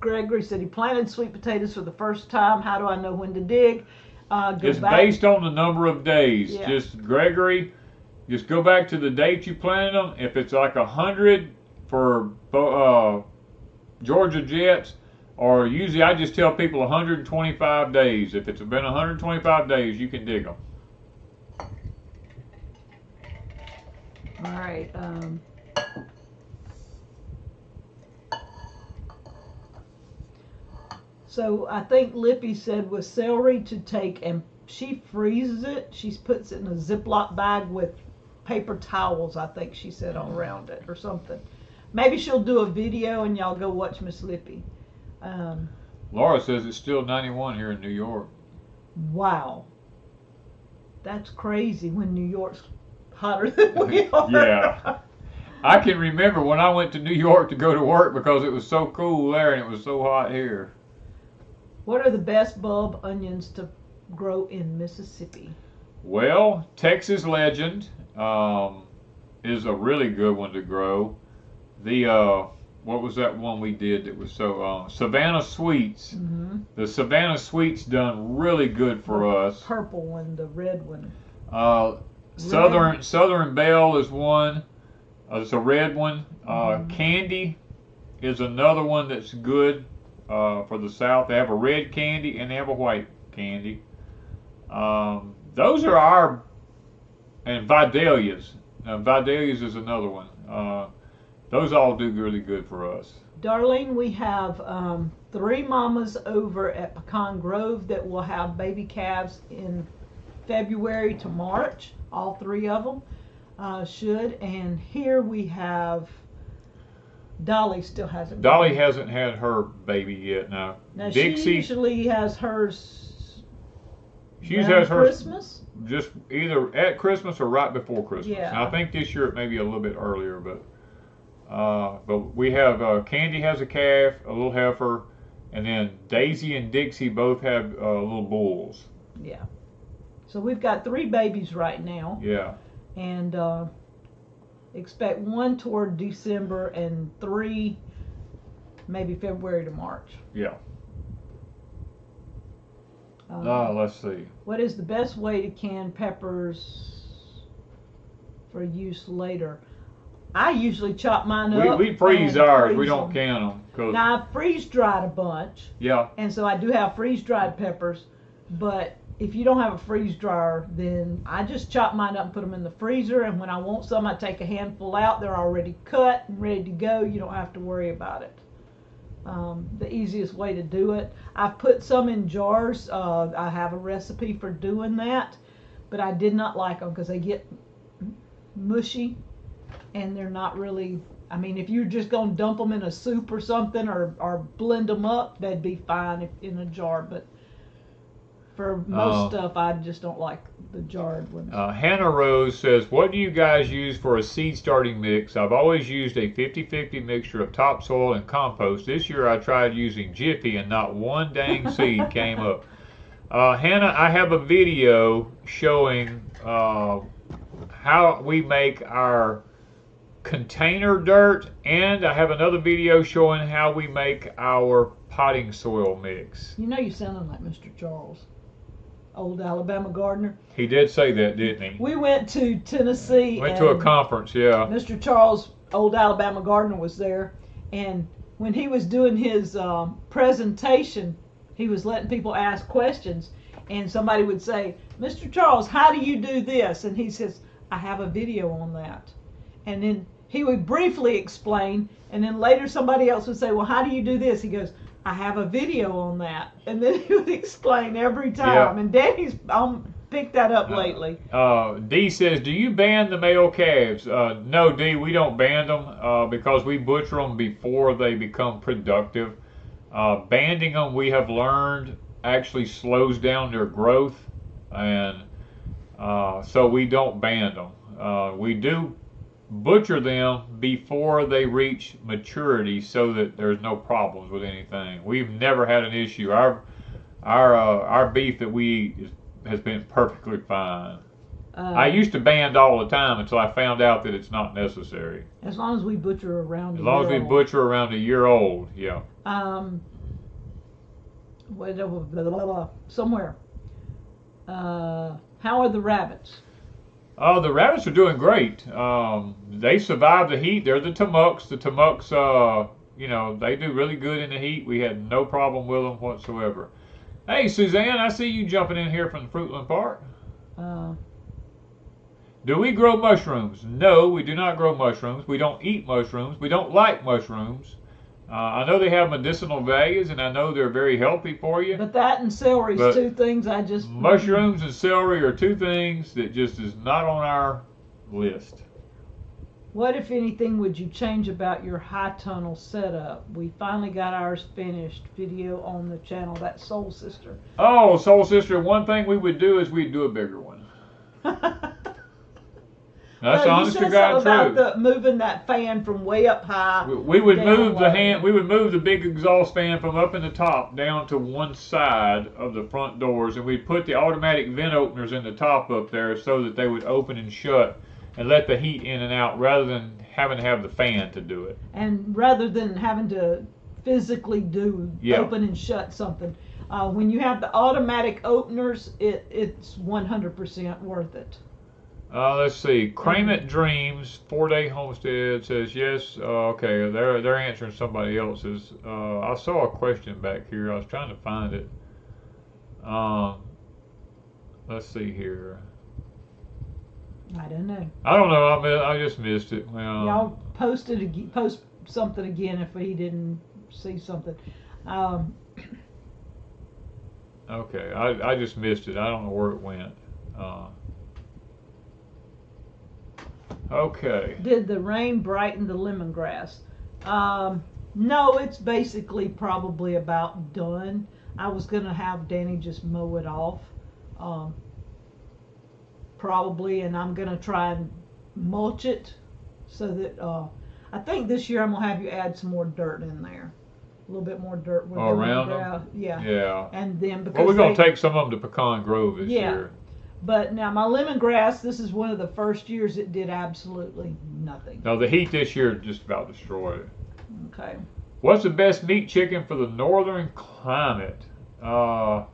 Gregory said he planted sweet potatoes for the first time. How do I know when to dig? It's based on the number of days. Yeah. Gregory, just go back to the date you planted them. If it's like 100 for Georgia Jets, or usually I just tell people 125 days. If it's been 125 days, you can dig them. All right. So I think Lippy said with celery to take, and she freezes it. She puts it in a Ziploc bag with paper towels, I think she said, all around it or something. Maybe she'll do a video and y'all go watch Miss Lippy. Laura says it's still 91 here in New York. Wow. That's crazy when New York's hotter than we are. Yeah. I can remember when I went to New York to go to work because it was so cool there and it was so hot here. What are the best bulb onions to grow in Mississippi? Well, Texas Legend is a really good one to grow. The what was that one we did that was so Savannah Sweets? Mm-hmm. The Savannah Sweets done really good for us. The purple one, the red one. Southern Belle is one. It's a red one. Candy is another one that's good for the South. They have a red candy and they have a white candy. Those are our, and Vidalias. Vidalias is another one. Those all do really good for us. Darlene, we have 3 mamas over at Pecan Grove that will have baby calves in February to March. All 3 of them should. And here we have Dolly still hasn't. Dolly hasn't had her baby yet. Now Dixie she usually has hers. She has hers Christmas. Just either at Christmas or right before Christmas. Yeah. And I think this year it may be a little bit earlier, but we have Candy has a calf, a little heifer, and then Daisy and Dixie both have little bulls. Yeah. So we've got 3 babies right now. Yeah. And expect 1 toward December and 3 maybe February to March. Yeah. Let's see. What is the best way to can peppers for use later? I usually chop mine up. We freeze ours. We don't can them. Now I freeze dried a bunch. Yeah. And so I do have freeze dried peppers, but if you don't have a freeze dryer, then I just chop mine up and put them in the freezer, and when I want some, I take a handful out. They're already cut and ready to go. You don't have to worry about it. the easiest way to do it. I've put some in jars. I have a recipe for doing that, but I did not like them because they get mushy and they're not really, I mean, if you're just going to dump them in a soup or something or blend them up, that'd be fine in a jar, but for most stuff, I just don't like the jarred ones. Hannah Rose says, what do you guys use for a seed starting mix? I've always used a 50-50 mixture of topsoil and compost. This year I tried using Jiffy and not one dang seed came up. Hannah, I have a video showing how we make our container dirt, and I have another video showing how we make our potting soil mix. You know you sounded like Mr. Charles, old Alabama gardener. He did say that, didn't he? We went to Tennessee. Went to a conference, yeah. Mr. Charles, old Alabama gardener, was there, and when he was doing his presentation, he was letting people ask questions, and somebody would say, Mr. Charles, how do you do this? And he says, I have a video on that. And then he would briefly explain, and then later somebody else would say, well, how do you do this? He goes, I have a video on that. And then he would explain every time. Yeah. And Danny's picked that up lately. D says, do you ban the male calves? No, D, we don't ban them because we butcher them before they become productive. Banding them, we have learned, actually slows down their growth. And so we don't ban them. We do butcher them before they reach maturity so that there's no problems with anything. We've never had an issue. Our beef that we eat has been perfectly fine. I used to band all the time until I found out that it's not necessary. As long as we butcher around butcher around a year old, yeah. Somewhere. How are the rabbits? The rabbits are doing great. They survive the heat. They're the Tamuks. The Tamuks, they do really good in the heat. We had no problem with them whatsoever. Hey, Suzanne, I see you jumping in here from Fruitland Park. Do we grow mushrooms? No, we do not grow mushrooms. We don't eat mushrooms. We don't like mushrooms. I know they have medicinal values, and I know they're very healthy for you. But that and celery is two things I just... Mushrooms and celery are two things that just is not on our list. What, if anything, would you change about your high tunnel setup? We finally got ours finished. Video on the channel. That's Soul Sister. Oh, Soul Sister, one thing we would do is we'd do a bigger one. That's honest to God truth. About moving that fan from way up high. We would move We would move the big exhaust fan from up in the top down to one side of the front doors, and we'd put the automatic vent openers in the top up there so that they would open and shut and let the heat in and out, rather than having to have the fan to do it. And rather than having to physically open and shut something, when you have the automatic openers, it's 100% worth it. Let's see. Cramit Dreams 4-Day Homestead says yes. Okay, they're answering somebody else's. I saw a question back here. I was trying to find it. Let's see here. I don't know. I don't know. I just missed it. Well, y'all post something again if he didn't see something. Okay, I just missed it. I don't know where it went. Okay. Did the rain brighten the lemongrass? No, it's basically probably about done. I was going to have Danny just mow it off. Probably, and I'm going to try and mulch it so that I think this year I'm going to have you add some more dirt in there. A little bit more dirt. Around them? Yeah. Yeah. And then because we're going to take some of them to Pecan Grove this year. But now my lemongrass, this is one of the first years it did absolutely nothing. No, the heat this year just about destroyed it. Okay. What's the best meat chicken for the northern climate? The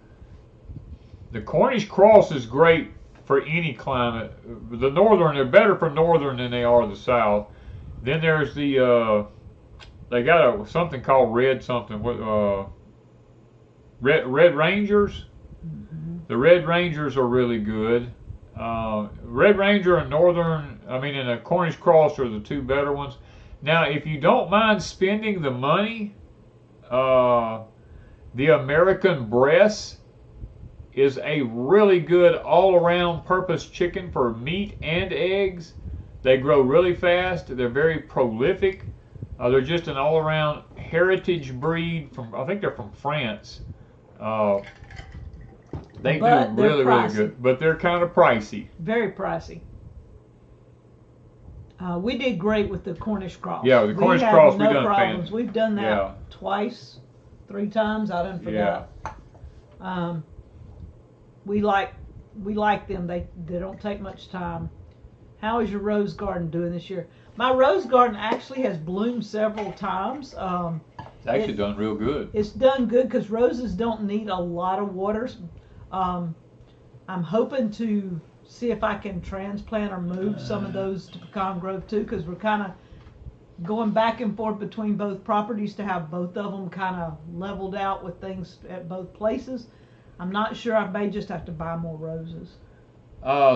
Cornish cross is great for any climate. The northern, they're better for northern than they are the south. Then there's the, they got something called red Rangers. The Red Rangers are really good. Red Ranger and and a Cornish Cross are the two better ones. Now, if you don't mind spending the money, The American breast is a really good all-around purpose chicken for meat and eggs. They grow really fast. They're very prolific. They're just an all-around heritage breed from, I think they're from France. They do really, really good, but they're kind of pricey. Very pricey. We did great with the Cornish cross. Yeah, the Cornish cross, we done problems. We've done that twice, 3 times. I done forgot. Yeah. We like them. They don't take much time. How is your rose garden doing this year? My rose garden actually has bloomed several times. It's actually done real good. It's done good because roses don't need a lot of water. I'm hoping to see if I can transplant or move some of those to Pecan Grove too, because we're kind of going back and forth between both properties to have both of them kind of leveled out with things at both places. I'm not sure. I may just have to buy more roses.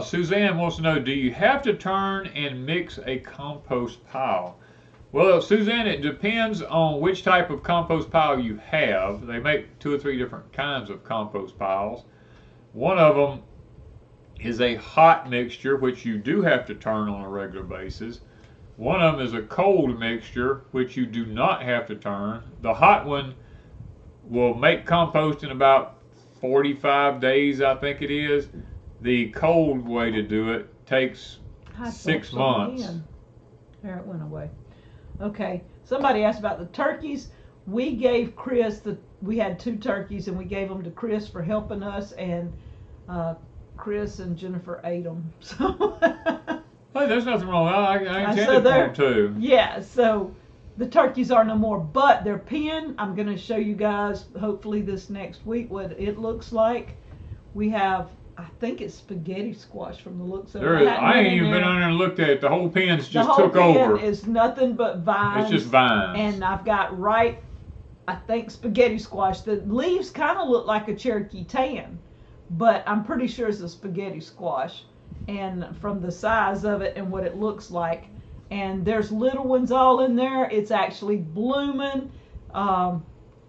Suzanne wants to know, do you have to turn and mix a compost pile? Well, Suzanne, it depends on which type of compost pile you have. They make 2 or 3 different kinds of compost piles. One of them is a hot mixture, which you do have to turn on a regular basis. One of them is a cold mixture, which you do not have to turn. The hot one will make compost in about 45 days, I think it is. The cold way to do it takes 6 months. There, it went away. Okay, somebody asked about the turkeys. We gave Chris, we had 2 turkeys, and we gave them to Chris for helping us, and Chris and Jennifer ate them. So hey, there's nothing wrong. I intended for them too. Yeah, so the turkeys are no more, but their pen, I'm going to show you guys hopefully this next week what it looks like. We have, I think it's spaghetti squash from the looks of it. I ain't even been on there and looked at it. The whole pen's just took over. The whole pen is nothing but vines. It's just vines. And I've got I think spaghetti squash. The leaves kind of look like a Cherokee tan, but I'm pretty sure it's a spaghetti squash. And from the size of it and what it looks like. And there's little ones all in there. It's actually blooming.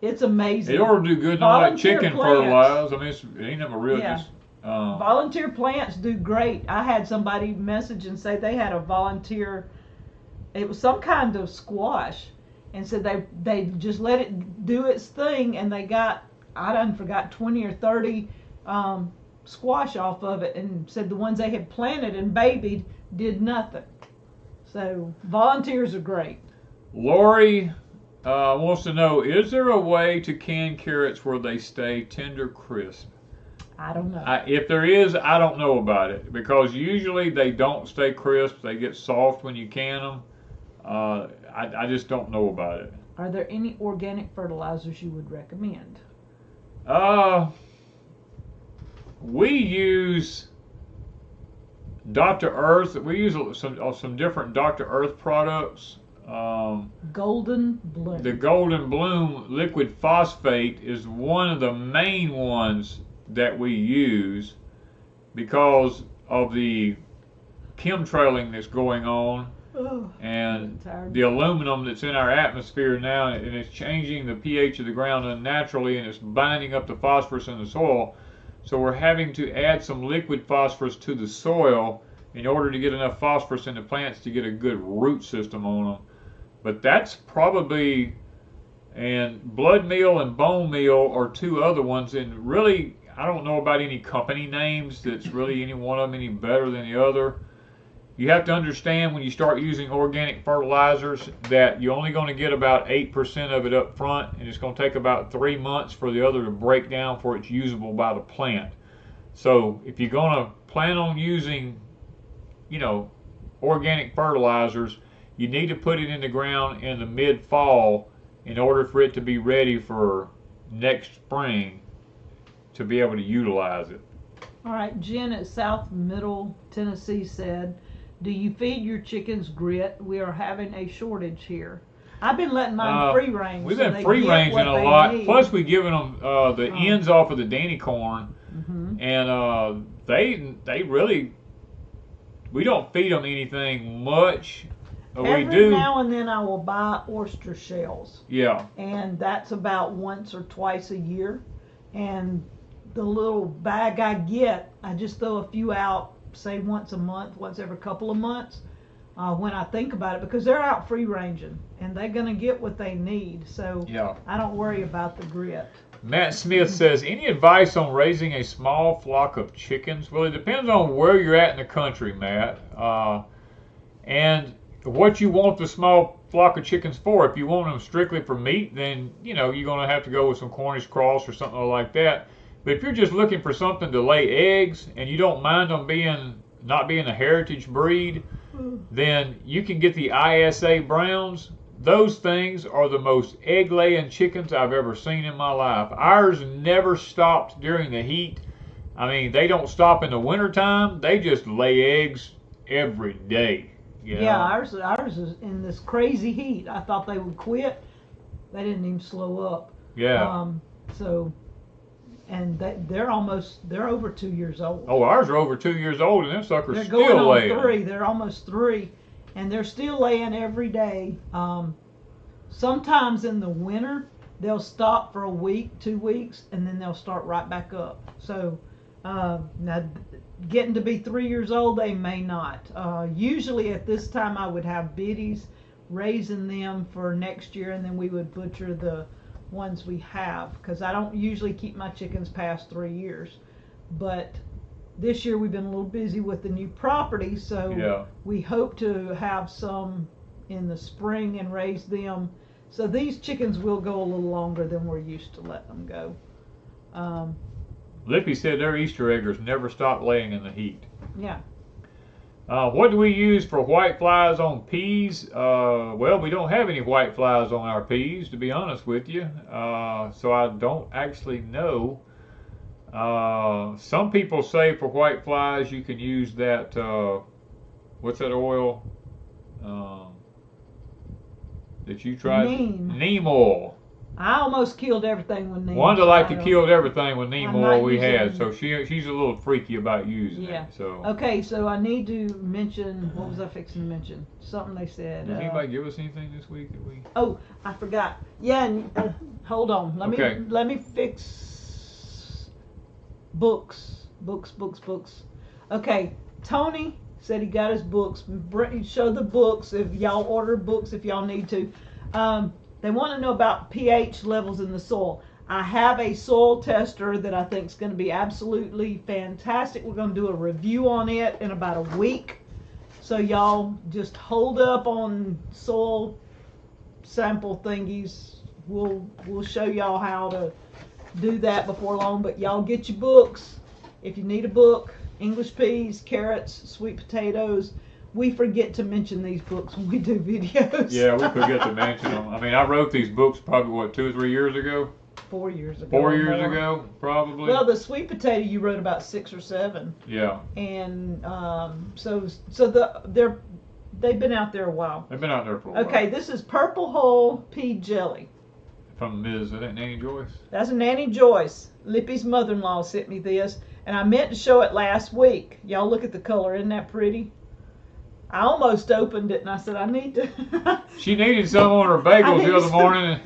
It's amazing. It ought to do good on that chicken fertilizer. I mean, it ain't never real just... volunteer plants do great. I had somebody message and say they had a volunteer, it was some kind of squash, and said they just let it do its thing, and they got, I done forgot, 20 or 30 squash off of it, and said the ones they had planted and babied did nothing. So volunteers are great. Lori wants to know, is there a way to can carrots where they stay tender crisp? I don't know. If there is, I don't know about it, because usually they don't stay crisp. They get soft when you can them. I just don't know about it. Are there any organic fertilizers you would recommend? We use Dr. Earth. We use some different Dr. Earth products. Golden Bloom. The Golden Bloom liquid phosphate is one of the main ones that we use because of the chemtrailing that's going on, and the aluminum that's in our atmosphere now, and it's changing the pH of the ground unnaturally, and it's binding up the phosphorus in the soil. So we're having to add some liquid phosphorus to the soil in order to get enough phosphorus in the plants to get a good root system on them. But that's probably, and blood meal and bone meal are 2 other ones, and really I don't know about any company names that's really any one of them any better than the other. You have to understand when you start using organic fertilizers that you're only going to get about 8% of it up front, and it's going to take about 3 months for the other to break down before it's usable by the plant. So if you're going to plan on using, organic fertilizers, you need to put it in the ground in the mid-fall in order for it to be ready for next spring to be able to utilize it. All right, Jen at South Middle Tennessee said, do you feed your chickens grit? We are having a shortage here. I've been letting mine free range. We've been free ranging a lot. Plus, we've given them the ends off of the Danny corn, and they really, we don't feed them anything much. Every we do. now and then I will buy oyster shells. Yeah. And that's about once or twice a year. And the little bag I get, I just throw a few out, say once a month, once every couple of months, when I think about it, because they're out free ranging and they're going to get what they need. So Yeah. I don't worry about the grit. Matt Smith says, any advice on raising a small flock of chickens? Well, it depends on where you're at in the country, Matt, and what you want the small flock of chickens for. If you want them strictly for meat, then, you know, you're going to have to go with some Cornish cross or something like that. But if you're just looking for something to lay eggs and you don't mind them not being a heritage breed, then you can get the ISA Browns. Those things are the most egg-laying chickens I've ever seen in my life. Ours never stopped during the heat. I mean, they don't stop in the wintertime. They just lay eggs every day. You know? Yeah, ours is in this crazy heat. I thought they would quit. They didn't even slow up. Yeah. And they're over 2 years old. Oh, ours are over 2 years old, and them suckers They're still going on laying. 3. They're almost 3, and they're still laying every day. Sometimes in the winter they'll stop for a week, 2 weeks, and then they'll start right back up. So now, getting to be 3 years old, they may not. Usually at this time I would have biddies raising them for next year, and then we would butcher the ones we have, because I don't usually keep my chickens past 3 years. But this year we've been a little busy with the new property, so we hope to have some in the spring and raise them. So these chickens will go a little longer than we're used to let them go. Lippy said their Easter eggers never stop laying in the heat. Yeah. What do we use for white flies on peas? Well, we don't have any white flies on our peas, to be honest with you. So I don't actually know. Some people say for white flies you can use that, what's that oil that you tried? Neem oil. I almost killed everything with neem. Wanda liked to kill everything with neem oil we had, it. so she's a little freaky about using it. So. Okay, so I need to mention, what was I fixing to mention? Something they said. Did anybody give us anything this week that we? Oh, I forgot. Yeah, and, hold on. Let me fix books. Okay, Tony said he got his books. Show the books if y'all order books if y'all need to. They want to know about pH levels in the soil. I have a soil tester that I think is going to be absolutely fantastic. We're going to do a review on it in about a week. So y'all just hold up on soil sample thingies. We'll show y'all how to do that before long. But y'all get your books. If you need a book, English peas, carrots, sweet potatoes. We forget to mention these books when we do videos. Yeah, we forget to mention them. I mean, I wrote these books probably, 2 or 3 years ago? 4 years ago. 4 years ago, probably. Well, the sweet potato you wrote about 6 or 7. Yeah. And they've been out there a while. They've been out there for a while. Okay, this is Purple Hull Pea Jelly. From Ms. Is that Nanny Joyce? That's Nanny Joyce. Lippy's mother-in-law sent me this, and I meant to show it last week. Y'all look at the color. Isn't that pretty? I almost opened it, and I said, I need to. She needed some on her bagels the other morning,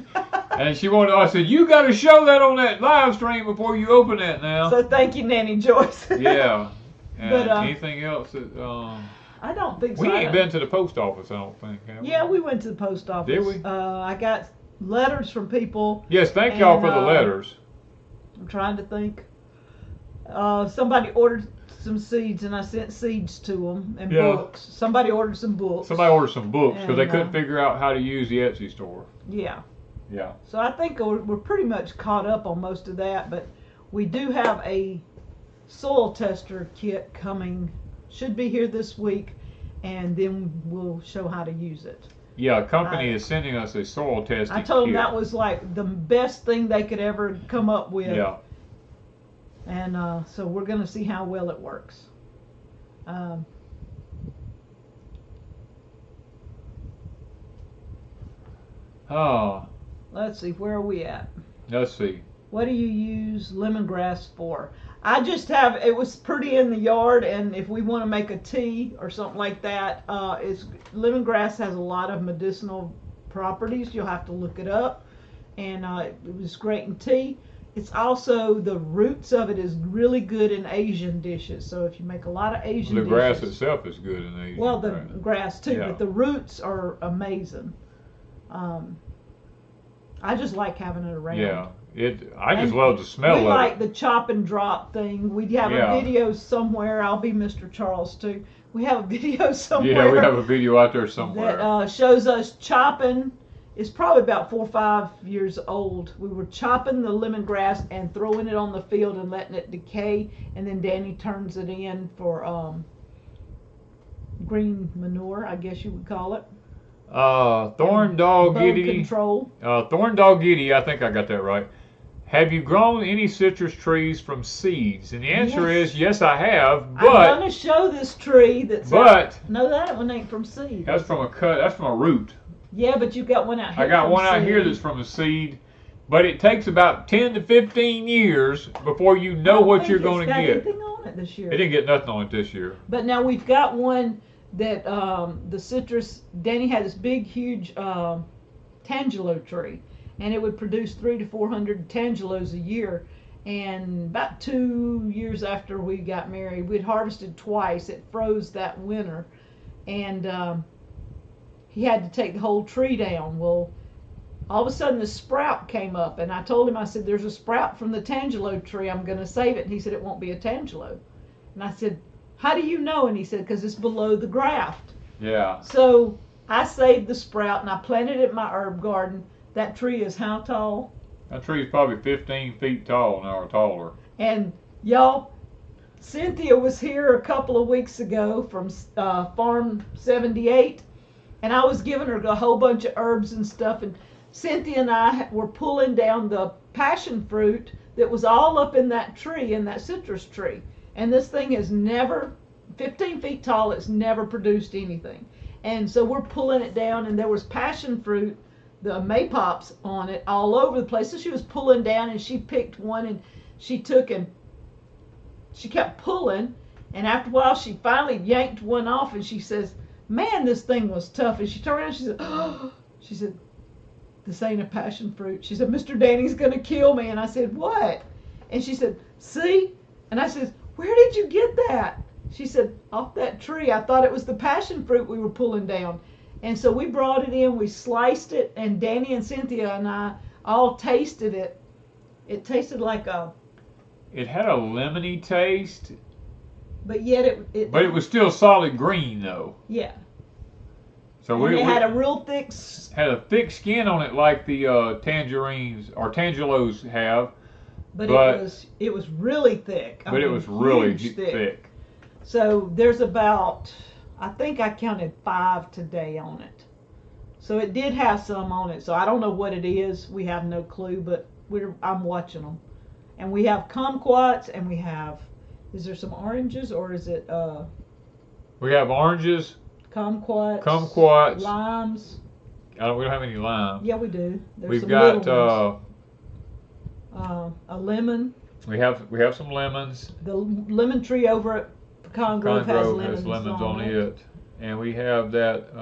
and she wanted. I said, you got to show that on that live stream before you open that now. So thank you, Nanny Joyce. Yeah. And anything else that? I don't think so. We ain't been to the post office, I don't think, have we? Yeah, we went to the post office. Did we? I got letters from people. Yes, thank y'all for the letters. I'm trying to think. Somebody ordered some seeds, and I sent seeds to them, and books. Somebody ordered some books. Somebody ordered some books because they couldn't figure out how to use the Etsy store. Yeah. Yeah. So I think we're pretty much caught up on most of that, but we do have a soil tester kit coming. Should be here this week, and then we'll show how to use it. Yeah, a company is sending us a soil testing kit. I told them that was like the best thing they could ever come up with. Yeah. And so we're going to see how well it works. Let's see, where are we at? Let's see. What do you use lemongrass for? I just have, it was pretty in the yard, and if we want to make a tea or something like that, lemongrass has a lot of medicinal properties. You'll have to look it up, and it was great in tea. It's also, the roots of it is really good in Asian dishes. So if you make a lot of Asian dishes. The grass itself is good in Asian. Well, the grass too, Yeah. but the roots are amazing. I just like having it around. Yeah. I just love the smell of We it. like the chop and drop thing. We have Yeah. a video somewhere. I'll be Mr. Charles too. We have a video somewhere. Yeah, we have a video out there somewhere. That shows us chopping. It's probably about 4 or 5 years old. We were chopping the lemongrass and throwing it on the field and letting it decay, and then Danny turns it in for green manure, I guess you would call it. Thorn Dog Bug Giddy. control. Thorn Dog Giddy, I think I got that right. Have you grown any citrus trees from seeds? And the answer is yes, I have. I'm But gonna show this tree that's. but No, that one ain't from seed. that's from a cut. That's from a root. Yeah, but you got one out here. I got from one out seed. here that's from a seed. But it takes about 10 to 15 years before you know what you're going to It's get. got anything on it this year. It didn't get nothing on it this year. But now we've got one that the citrus. Danny had this big, huge tangelo tree, and it would produce 300 to 400 tangelos a year. And about 2 years after we got married, we'd harvested twice. It froze that winter, and he had to take the whole tree down. Well, all of a sudden the sprout came up, and I told him, I said, there's a sprout from the tangelo tree. I'm going to save it. And he said, it won't be a tangelo. And I said, how do you know? And he said, because it's below the graft. Yeah. So I saved the sprout, and I planted it in my herb garden. That tree is how tall? That tree's probably 15 feet tall now or taller. And y'all, Cynthia was here a couple of weeks ago from Farm 78, and I was giving her a whole bunch of herbs and stuff, and Cynthia and I were pulling down the passion fruit that was all up in that tree, in that citrus tree. And this thing is never, 15 feet tall, it's never produced anything. And so we're pulling it down, and there was passion fruit, the maypops on it all over the place. So she was pulling down, and she picked one, and she took and she kept pulling, and after a while she finally yanked one off, and she says, man, this thing was tough. And she turned around and she said, oh, she said, this ain't a passion fruit. She said, Mr. Danny's gonna kill me. And I said, what? And she said, see? And I said, where did you get that? She said, off that tree. I thought it was the passion fruit we were pulling down. And so we brought it in, we sliced it, and Danny and Cynthia and I all tasted it. It tasted like a... It had a lemony taste. But yet But it was still solid green though. Yeah. So And we it had a real thick... had a thick skin on it like the tangerines or tangelos have. But it was really thick. But it was really thick. So there's about, I think I counted 5 today on it. So it did have some on it. So I don't know what it is. We have no clue, but I'm watching them. And we have kumquats, and we have, is there some oranges, or is it We have oranges, kumquats, limes? we don't have any lime. Yeah, we do. There's We've some got little ones. A lemon. we have some lemons. The lemon tree over at Pecan Grove has lemons on it. And we have that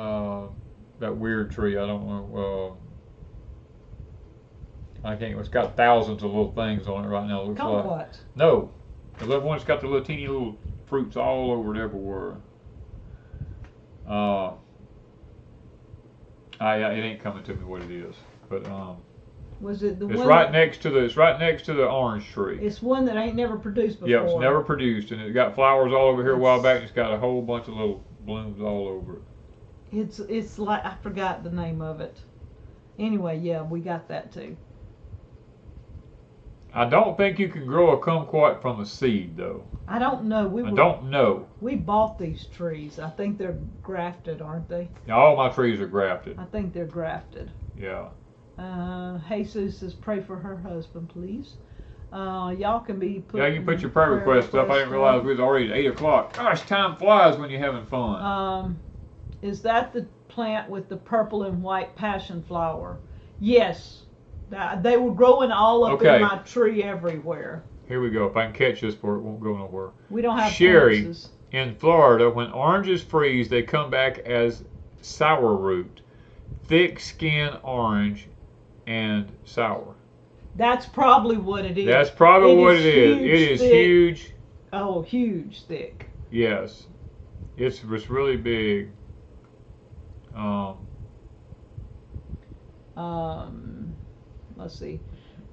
that weird tree. I don't know. I can't. It's got thousands of little things on it right now. It looks like. Kumquats. No, the little one's got the little teeny little fruits all over it everywhere. It ain't coming to me what it is, but Was it the it's one? right next to the orange tree. It's one that ain't never produced before. Yeah, it's never produced, and it got flowers all over here a while back. And it's got a whole bunch of little blooms all over it. It's like, I forgot the name of it. Anyway, yeah, we got that too. I don't think you can grow a kumquat from a seed, though. I don't know. I don't know. We bought these trees. I think they're grafted, aren't they? All my trees are grafted. I think they're grafted. Yeah. Jesus says, pray for her husband, please. Y'all can be put. Yeah, you can put your prayer requests up. I didn't realize we was already at 8 o'clock. Gosh, time flies when you're having fun. Is that the plant with the purple and white passion flower? Yes. They were growing all up in my tree everywhere. Here we go. If I can catch this before it won't go nowhere. We don't have Sherry, Francis. in Florida, when oranges freeze, they come back as sour root. Thick skin orange and sour. That's probably what it is. That's probably what it is. Huge, It is thick. huge. Oh, huge, thick. Yes. It's really big. Let's see.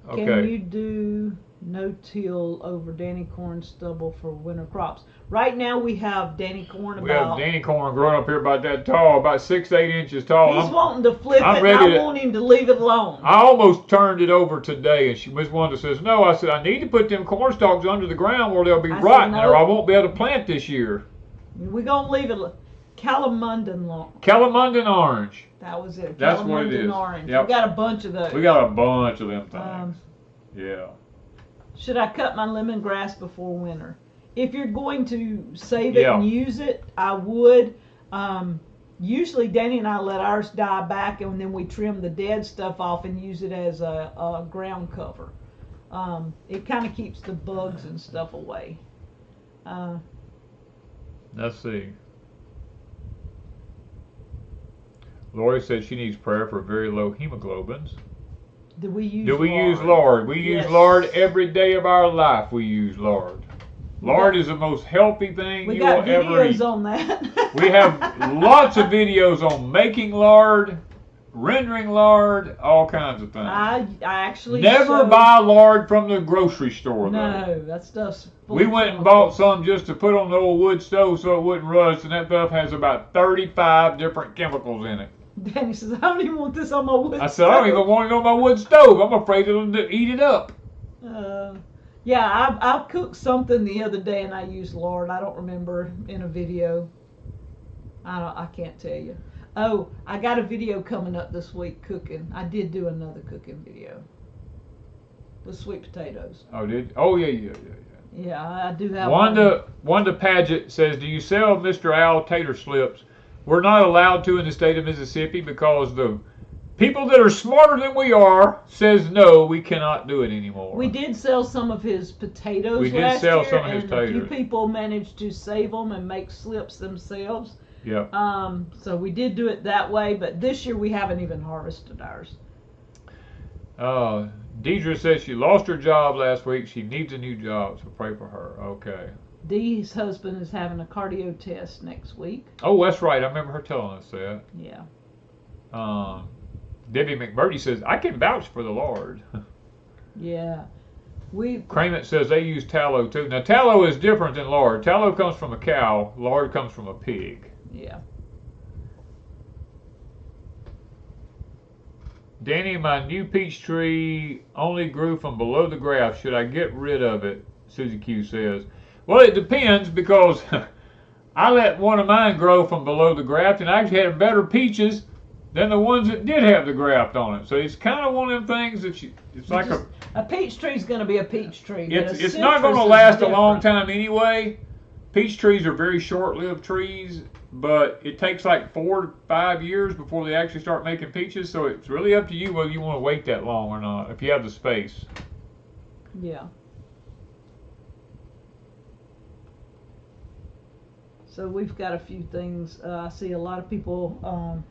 Okay. Can you do no-till over Danny corn stubble for winter crops? Right now we have Danny corn We have about. Danny corn growing up here about that tall, about 6 to 8 inches tall. He's wanting to flip I'm it. ready And I to- want him to leave it alone. I almost turned it over today, and Miss Wanda says, no. I said, I need to put them corn stalks under the ground where they'll be I said, rotten, no. or I won't be able to plant this year. We're gonna leave it. Calamundan long. Calamundan orange. That was it. That's what it Calamundan is. orange. Yep. We got a bunch of those. We got a bunch of them things. Yeah. Should I cut my lemongrass before winter? If you're going to save it Yeah. and use it, I would. Usually Danny and I let ours die back, and then we trim the dead stuff off and use it as a ground cover. It kind of keeps the bugs and stuff away. Let's see. Lori said she needs prayer for very low hemoglobins. Do we use use lard? We Yes. use lard every day of our life. We use lard. Lard is the most healthy thing We you got will ever eat. videos on that. We have lots of videos on making lard, rendering lard, all kinds of things. I actually Never showed- buy lard from the grocery store, though. No, that stuff's full We of went and bought chemicals. some just to put on the old wood stove so it wouldn't rust, and that stuff has about 35 different chemicals in it. Danny says, I don't even want this on my wood. I said, I don't even want it on my wood stove. I'm afraid it'll eat it up. Yeah, I cooked something the other day and I used lard. I don't remember in a video. I can't tell you. Oh, I got a video coming up this week cooking. I did do another cooking video with sweet potatoes. Oh, yeah. Yeah, I do have one. Wanda Paget says, do you sell Mr. Owl tater slips? We're not allowed to in the state of Mississippi because the people that are smarter than we are says no, we cannot do it anymore. We did sell some of his potatoes We did last sell year, some of his and a few taters. people managed to save them and make slips themselves. Yep. So we did do it that way, but this year we haven't even harvested ours. Deidre says she lost her job last week. She needs a new job, so pray for her. Okay. Dee's husband is having a cardio test next week. Oh, that's right. I remember her telling us that. Yeah. Debbie McMurdy says, I can vouch for the lard. Yeah. Crament says they use tallow too. Now, tallow is different than lard. Tallow comes from a cow. Lard comes from a pig. Yeah. Danny, my new peach tree only grew from below the graft. Should I get rid of it? Susie Q says. Well, it depends because I let one of mine grow from below the graft and I actually had better peaches than the ones that did have the graft on it. So it's kind of one of them things that it's like a peach tree is going to be a peach tree. It's not going to last a long time anyway. Peach trees are very short-lived trees, but it takes like 4 to 5 years before they actually start making peaches. So it's really up to you whether you want to wait that long or not, if you have the space. Yeah. So we've got a few things. I see a lot of people.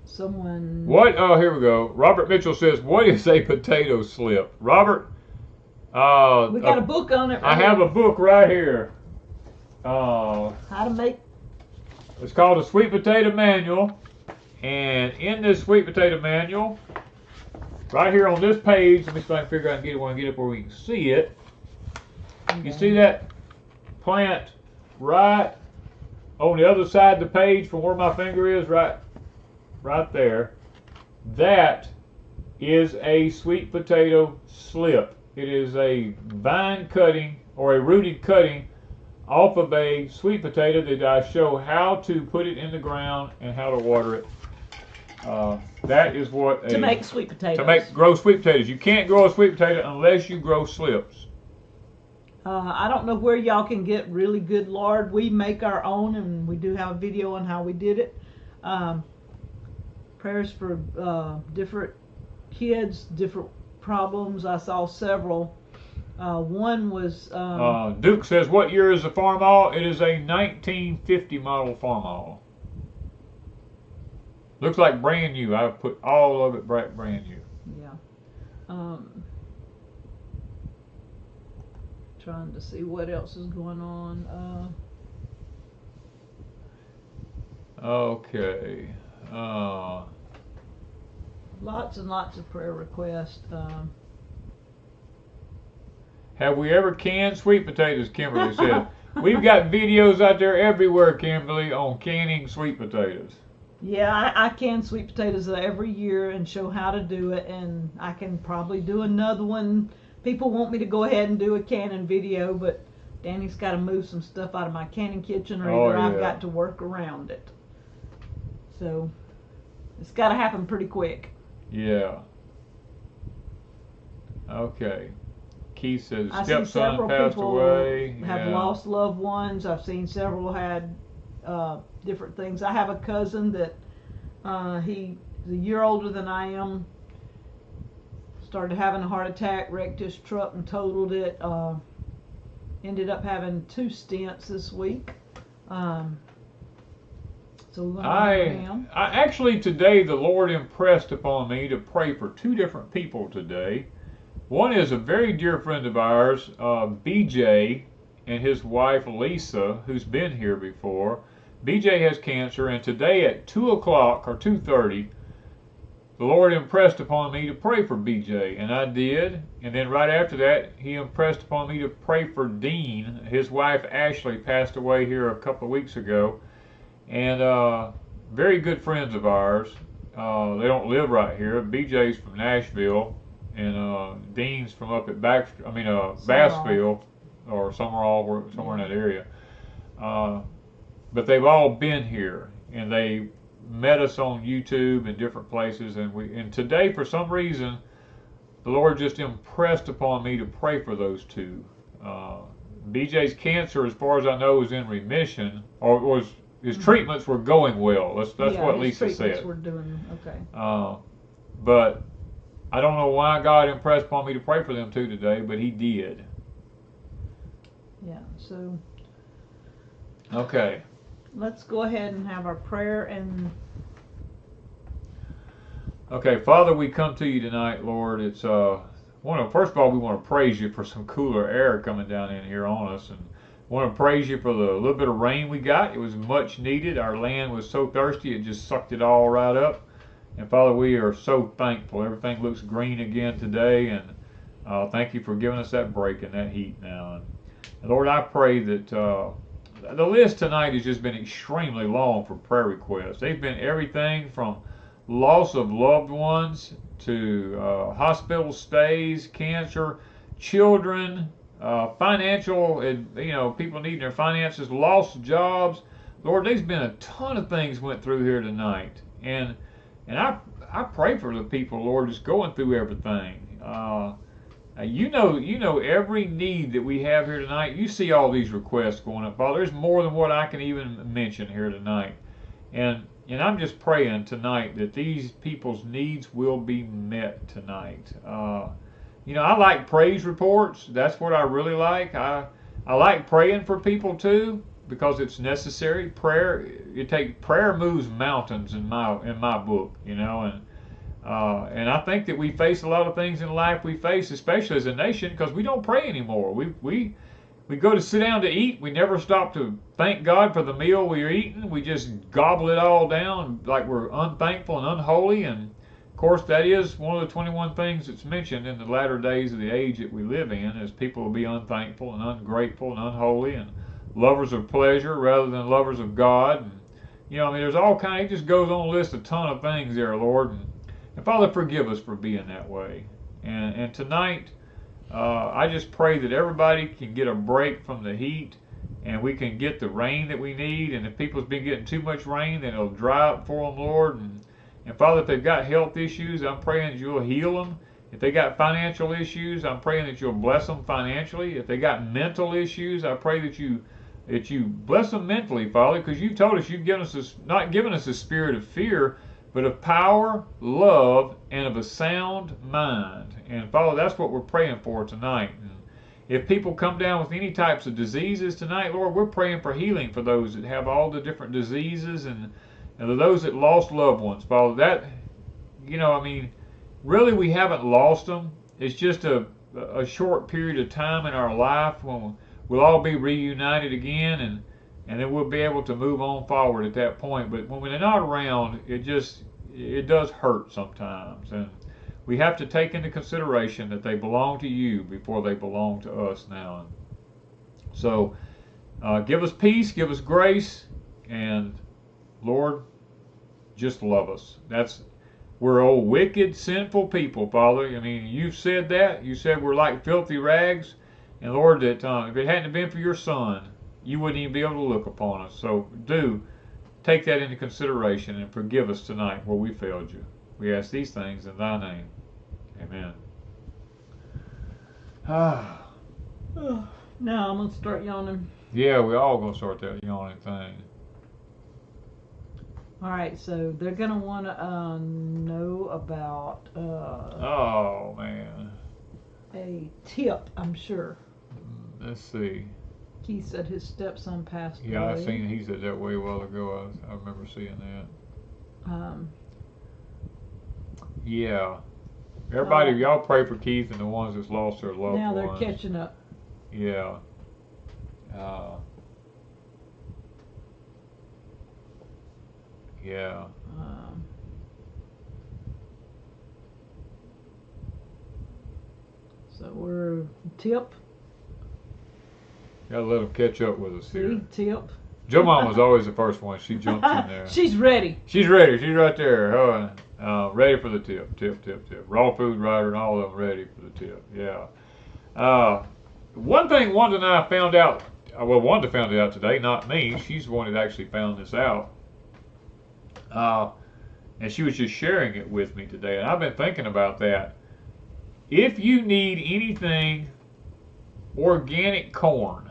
Someone. What? Oh, here we go. Robert Mitchell says, "What is a potato slip?" Robert. We got a book on it. I have a book right here. How to make. It's called a Sweet Potato Manual, and in this Sweet Potato Manual, right here on this page, let me see if I can figure out and get it up where we can see it. You see that plant right on the other side of the page from where my finger is, right there. That is a sweet potato slip. It is a vine cutting or a rooted cutting off of a sweet potato that I show how to put it in the ground and how to water it. That is what to make sweet potatoes. Grow sweet potatoes. You can't grow a sweet potato unless you grow slips. I don't know where y'all can get really good lard. We make our own, and we do have a video on how we did it. Prayers for different kids, different problems. I saw several. One was Duke says, what year is the Farmall? It is a 1950 model Farmall. Looks like brand new. I put all of it brand new. yeah. Trying to see what else is going on. Okay. Lots and lots of prayer requests. Have we ever canned sweet potatoes, Kimberly said. We've got videos out there everywhere, Kimberly, on canning sweet potatoes. Yeah, I can sweet potatoes every year and show how to do it, and I can probably do another one. People want me to go ahead and do a canning video, but Danny's got to move some stuff out of my canning kitchen, or either I've got to work around it. So it's got to happen pretty quick. Yeah. Okay. Keith says I see stepson several passed people away. have lost loved ones. I've seen several had different things. I have a cousin that he's a year older than I am. Started having a heart attack, wrecked his truck and totaled it. Ended up having 2 stents this week. So we're I actually today the Lord impressed upon me to pray for 2 different people today. One is a very dear friend of ours, BJ, and his wife Lisa, who's been here before. BJ has cancer, and today at 2 o'clock or 2:30, the Lord impressed upon me to pray for BJ, and I did. And then right after that, he impressed upon me to pray for Dean. His wife Ashley passed away here a couple of weeks ago, and very good friends of ours. They don't live right here. BJ's from Nashville, and Dean's from up at Bassville or somewhere in that area. But they've all been here, and they met us on YouTube and different places, and today for some reason the Lord just impressed upon me to pray for those 2. BJ's cancer, as far as I know, is in remission, or his treatments were going well. That's what Lisa said. Treatments were doing okay. But I don't know why God impressed upon me to pray for them 2 today, but He did. Yeah. So. Okay. Let's go ahead and have our prayer and. Okay, Father, we come to you tonight, Lord. It's first of all, we want to praise you for some cooler air coming down in here on us, and want to praise you for the little bit of rain we got. It was much needed. Our land was so thirsty, it just sucked it all right up. And Father, we are so thankful. Everything looks green again today, and thank you for giving us that break and that heat now. And Lord, I pray that the list tonight has just been extremely long for prayer requests. They've been everything from loss of loved ones to hospital stays, cancer, children, financial, people needing their finances, lost jobs. Lord, there's been a ton of things went through here tonight, and I pray for the people, Lord, just going through everything. You know every need that we have here tonight. You see all these requests going up, Father. There's more than what I can even mention here tonight, and I'm just praying tonight that these people's needs will be met tonight. I like praise reports. That's what I really like. I like praying for people too, because it's necessary. Prayer moves mountains in my book, and I think that we face a lot of things in life we face, especially as a nation, because we don't pray anymore. We go to sit down to eat. We never stop to thank God for the meal we're eating. We just gobble it all down like we're unthankful and unholy. And of course, that is one of the 21 things that's mentioned in the latter days of the age that we live in, is people will be unthankful and ungrateful and unholy and lovers of pleasure rather than lovers of God. And, there's all kind. It just goes on a list a ton of things there, Lord. And Father, forgive us for being that way. And tonight, I just pray that everybody can get a break from the heat, and we can get the rain that we need. And if people's been getting too much rain, then it'll dry up for them, Lord. And Father, if they've got health issues, I'm praying that you'll heal them. If they got financial issues, I'm praying that you'll bless them financially. If they got mental issues, I pray that you bless them mentally, Father, because you've told us you've not given us a spirit of fear, but of power, love, and of a sound mind. And Father, that's what we're praying for tonight. And if people come down with any types of diseases tonight, Lord, we're praying for healing for those that have all the different diseases and those that lost loved ones. Father, that, really we haven't lost them. It's just a short period of time in our life when we'll all be reunited again, and then we'll be able to move on forward at that point. But when they're not around, it does hurt sometimes, and we have to take into consideration that they belong to you before they belong to us now. So give us peace, give us grace, and Lord, just love us. We're old, wicked, sinful people, Father. I mean, you've said that. You said we're like filthy rags. And Lord, that if it hadn't been for your Son, you wouldn't even be able to look upon us. So do take that into consideration and forgive us tonight where we failed you. We ask these things in thy name. Amen. Now I'm going to start yawning. Yeah, we all going to start that yawning thing. All right, so they're going to want to know about oh, man. a tip, I'm sure. Let's see. Keith said his stepson passed away. Yeah, I seen he said that way a while ago. I remember seeing that. Yeah. Everybody, y'all pray for Keith and the ones that's lost their loved ones. Now they're catching up. Yeah. Yeah. So we're tip. Gotta let them catch up with us here. Tip. Joe Mama's always the first one. She jumps in there. She's ready. She's ready. She's right there. Ready for the tip. Tip. Raw food writer and all of them ready for the tip. Yeah. One thing Wanda and I found out. Well, Wanda found it out today, not me. She's the one that actually found this out. And she was just sharing it with me today. And I've been thinking about that. If you need anything organic corn,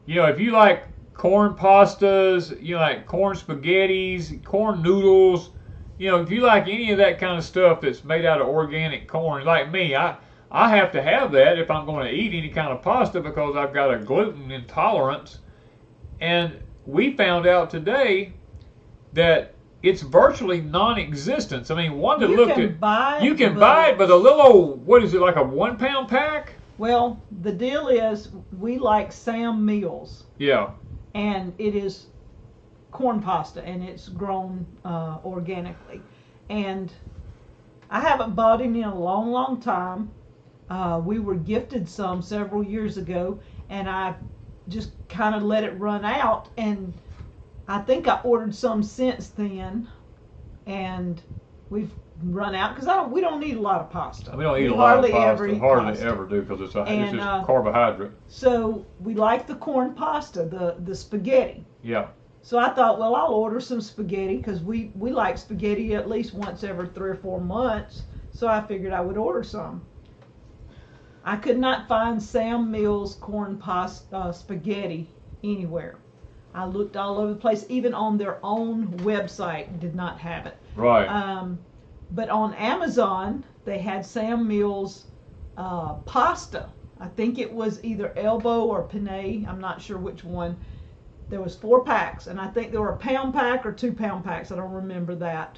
if you like corn pastas, you like corn spaghettis, corn noodles, if you like any of that kind of stuff that's made out of organic corn, like me, I have to have that if I'm going to eat any kind of pasta because I've got a gluten intolerance. And we found out today that it's virtually non-existent. I mean, Wanda looked at you can buy it, but a little old, what is it, like a 1 pound pack? Well, the deal is we like Sam Mills. Yeah. And it is corn pasta, and it's grown organically. And I haven't bought any in a long, long time. We were gifted some several years ago, and I just kind of let it run out. And I think I ordered some since then, and we've run out because we don't eat a lot of pasta. We don't eat a lot of pasta. Hardly pasta. Ever do because it's just carbohydrate. So we like the corn pasta, the spaghetti. Yeah. So I thought, well, I'll order some spaghetti because we like spaghetti at least once every 3 or 4 months. So I figured I would order some. I could not find Sam Mills corn pasta spaghetti anywhere. I looked all over the place, even on their own website, did not have it. Right. But on Amazon, they had Sam Mills pasta. I think it was either elbow or penne. I'm not sure which one. There was 4 packs, and I think there were a pound pack or 2 pound packs. I don't remember that.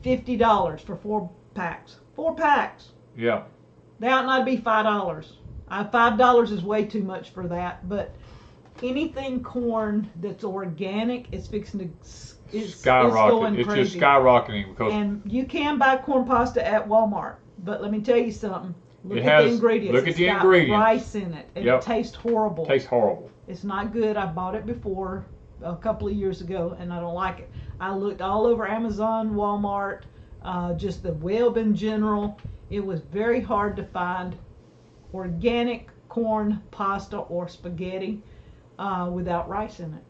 $50 for 4 packs. 4 packs. Yeah. They ought not to be $5. $5 is way too much for that, but anything corn that's organic is fixing to skyrocket. It's just skyrocketing because. And you can buy corn pasta at Walmart, but let me tell you something. Look at the ingredients. Look at the ingredients. Got rice in it. It tastes horrible. Tastes horrible. It's not good. I bought it before a couple of years ago, and I don't like it. I looked all over Amazon, Walmart, just the web in general. It was very hard to find organic corn pasta or spaghetti without rice in it.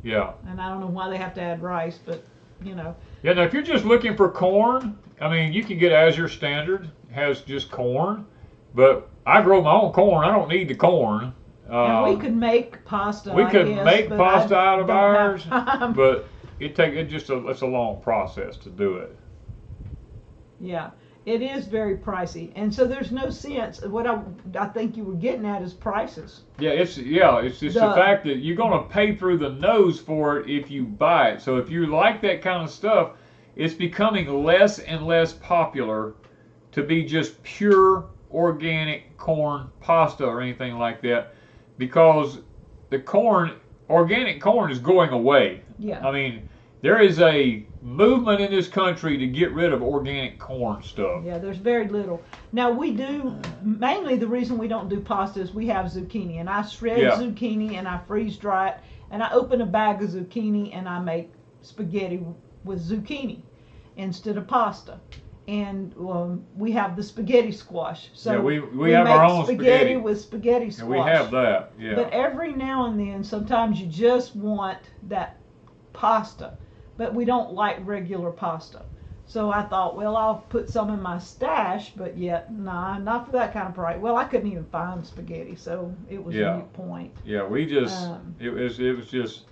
Yeah. And I don't know why they have to add rice, but Yeah, now if you're just looking for corn, I mean, you can get Azure Standard, has just corn, but I grow my own corn. I don't need the corn. And we could make pasta. We could make pasta out of ours, but it's a long process to do it. Yeah, it is very pricey, and so there's no sense. What I think you were getting at is prices. Yeah, it's just the fact that you're gonna pay through the nose for it if you buy it. So if you like that kind of stuff, it's becoming less and less popular to be just pure organic corn pasta or anything like that, because organic corn is going away. Yeah. I mean, there is a movement in this country to get rid of organic corn stuff. Yeah, there's very little. Now we do, mainly the reason we don't do pasta is we have zucchini, and I shred zucchini and I freeze dry it, and I open a bag of zucchini and I make spaghetti with zucchini instead of pasta. And we have the spaghetti squash. So yeah, we have our own spaghetti with spaghetti squash. And we have that, yeah. But every now and then, sometimes you just want that pasta. But we don't like regular pasta. So I thought, well, I'll put some in my stash, but yet, nah, not for that kind of price. Well, I couldn't even find spaghetti, so it was a moot point. Yeah, we just, it was just,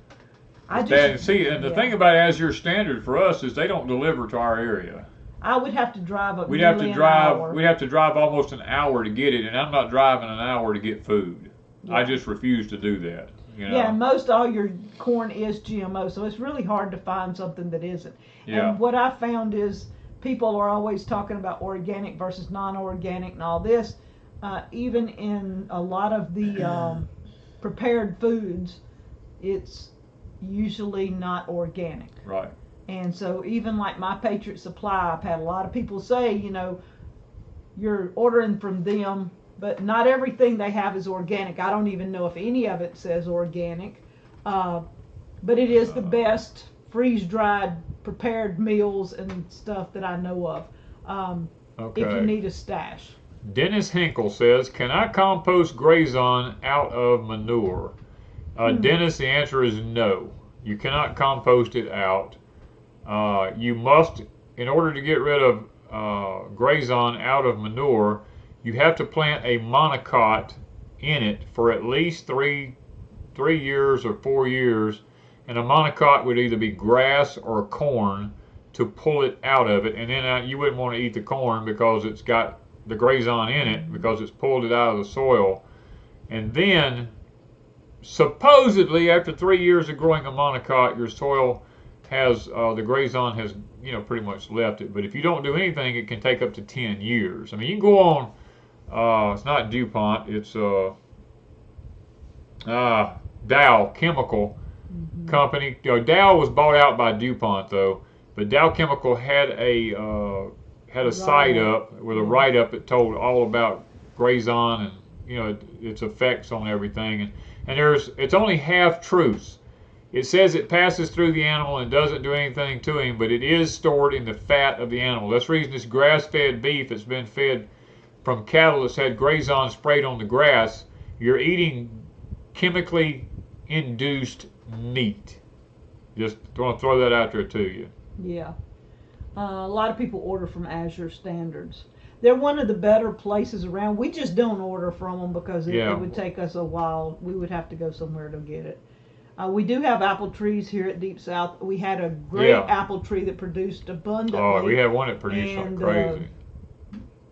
bad. And see, and the thing about it, as your standard for us, is they don't deliver to our area. I would have to drive up. We'd have to drive almost an hour to get it, and I'm not driving an hour to get food. Yeah. I just refuse to do that. You know? Yeah, most all your corn is GMO, so it's really hard to find something that isn't. Yeah. And what I found is people are always talking about organic versus non-organic and all this. Even in a lot of the prepared foods, it's usually not organic. Right. And so even like My Patriot Supply, I've had a lot of people say, you know, you're ordering from them, but not everything they have is organic. I don't even know if any of it says organic. But it is the best freeze-dried prepared meals and stuff that I know of. If you need a stash. Dennis Hinkle says, can I compost Grazon out of manure? Dennis, the answer is no. You cannot compost it out. You must, in order to get rid of Grazon out of manure, you have to plant a monocot in it for at least 3 years or 4 years, and a monocot would either be grass or corn to pull it out of it, and then you wouldn't want to eat the corn because it's got the Grazon in it because it's pulled it out of the soil. And then supposedly after 3 years of growing a monocot, your soil has the Grazon has pretty much left it. But if you don't do anything, it can take up to 10 years. I mean, you can go on. It's not DuPont. It's Dow Chemical Company. Dow was bought out by DuPont though, but Dow Chemical had a site up with a write-up that told all about Grazon and its effects on everything. And it's only half truths. It says it passes through the animal and doesn't do anything to him, but it is stored in the fat of the animal. That's the reason this grass-fed beef that's been fed from cattle that's had Grazon sprayed on the grass, you're eating chemically induced meat. Just want to throw that out there to you. Yeah. A lot of people order from Azure Standards. They're one of the better places around. We just don't order from them because it would take us a while. We would have to go somewhere to get it. We do have apple trees here at Deep South. We had a great apple tree that produced abundantly. Oh, we had one that produced like crazy.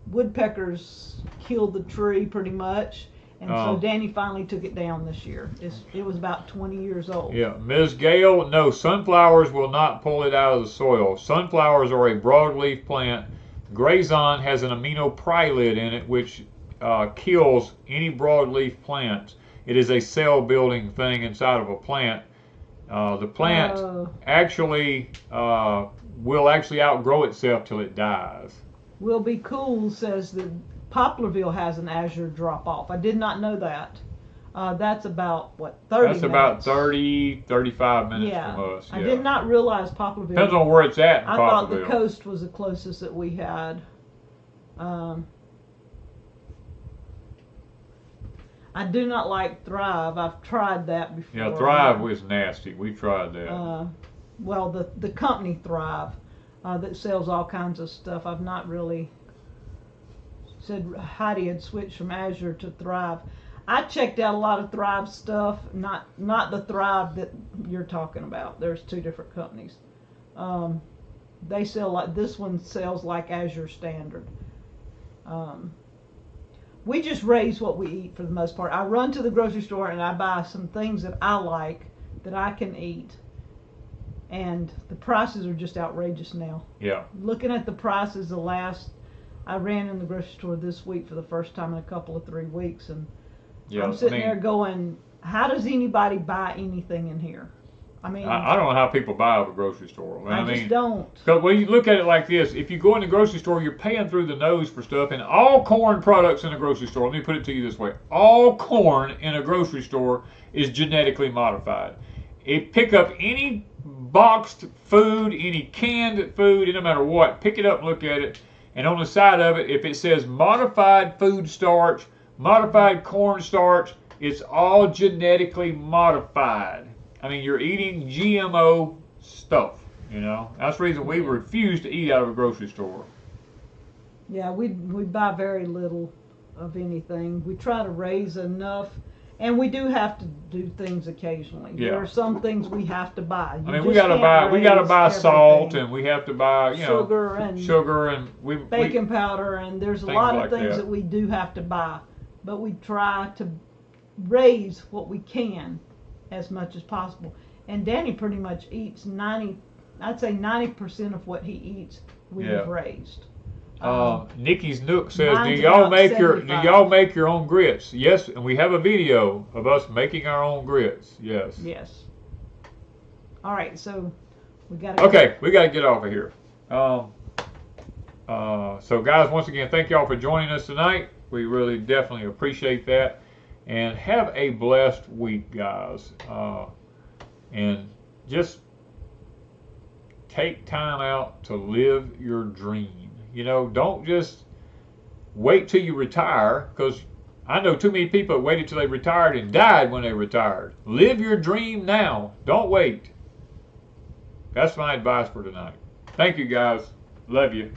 Woodpeckers killed the tree pretty much, and so Danny finally took it down this year. It was about 20 years old. Yeah, Ms. Gale, no, sunflowers will not pull it out of the soil. Sunflowers are a broadleaf plant. Grazon has an aminopyrrolid in it, which kills any broadleaf plants. It is a cell-building thing inside of a plant. The plant actually will outgrow itself till it dies. Will Be Cool says that Poplarville has an Azure drop-off. I did not know that. That's about, 30 minutes? That's about 30, 35 minutes from us. Yeah. I did not realize Poplarville. Depends on where it's at in Poplarville. I thought the coast was the closest that we had. I do not like Thrive. I've tried that before. Yeah, Thrive was nasty. We tried that. Well, the company Thrive that sells all kinds of stuff. I've not really said Heidi had switched from Azure to Thrive. I checked out a lot of Thrive stuff, not the Thrive that you're talking about. There's two different companies. They sell like, this one sells like Azure Standard. We just raise what we eat for the most part. I run to the grocery store and I buy some things that I like that I can eat. And the prices are just outrageous now. Yeah. Looking at the prices, I ran in the grocery store this week for the first time in a couple of 3 weeks, and Yeah, I'm sitting there going, how does anybody buy anything in here? I mean, I don't know how people buy at a grocery store. I just don't. Because when you look at it like this, if you go in the grocery store, you're paying through the nose for stuff, and all corn products in a grocery store, let me put it to you this way, all corn in a grocery store is genetically modified. Pick up any boxed food, any canned food, no matter what, pick it up and look at it, and on the side of it, if it says modified food starch, modified corn starch, it's all genetically modified. I mean, you're eating GMO stuff, you know. That's the reason we refuse to eat out of a grocery store. Yeah, we buy very little of anything. We try to raise enough, and we do have to do things occasionally. Yeah. There are some things we have to buy. I mean, we gotta buy salt, and we have to buy, sugar and baking powder, and there's a lot of like things that we do have to buy. But we try to raise what we can as much as possible. And Danny pretty much eats 90% of what he eats we've raised. Nikki's Nook says, mine's do y'all about make your own grits? Yes, and we have a video of us making our own grits. Yes. Yes. All right, so we got to we got to get off of here. So guys, once again, thank y'all for joining us tonight. We really definitely appreciate that. And have a blessed week, guys. And just take time out to live your dream. You know, don't just wait till you retire, because I know too many people that waited till they retired and died when they retired. Live your dream now. Don't wait. That's my advice for tonight. Thank you, guys. Love you.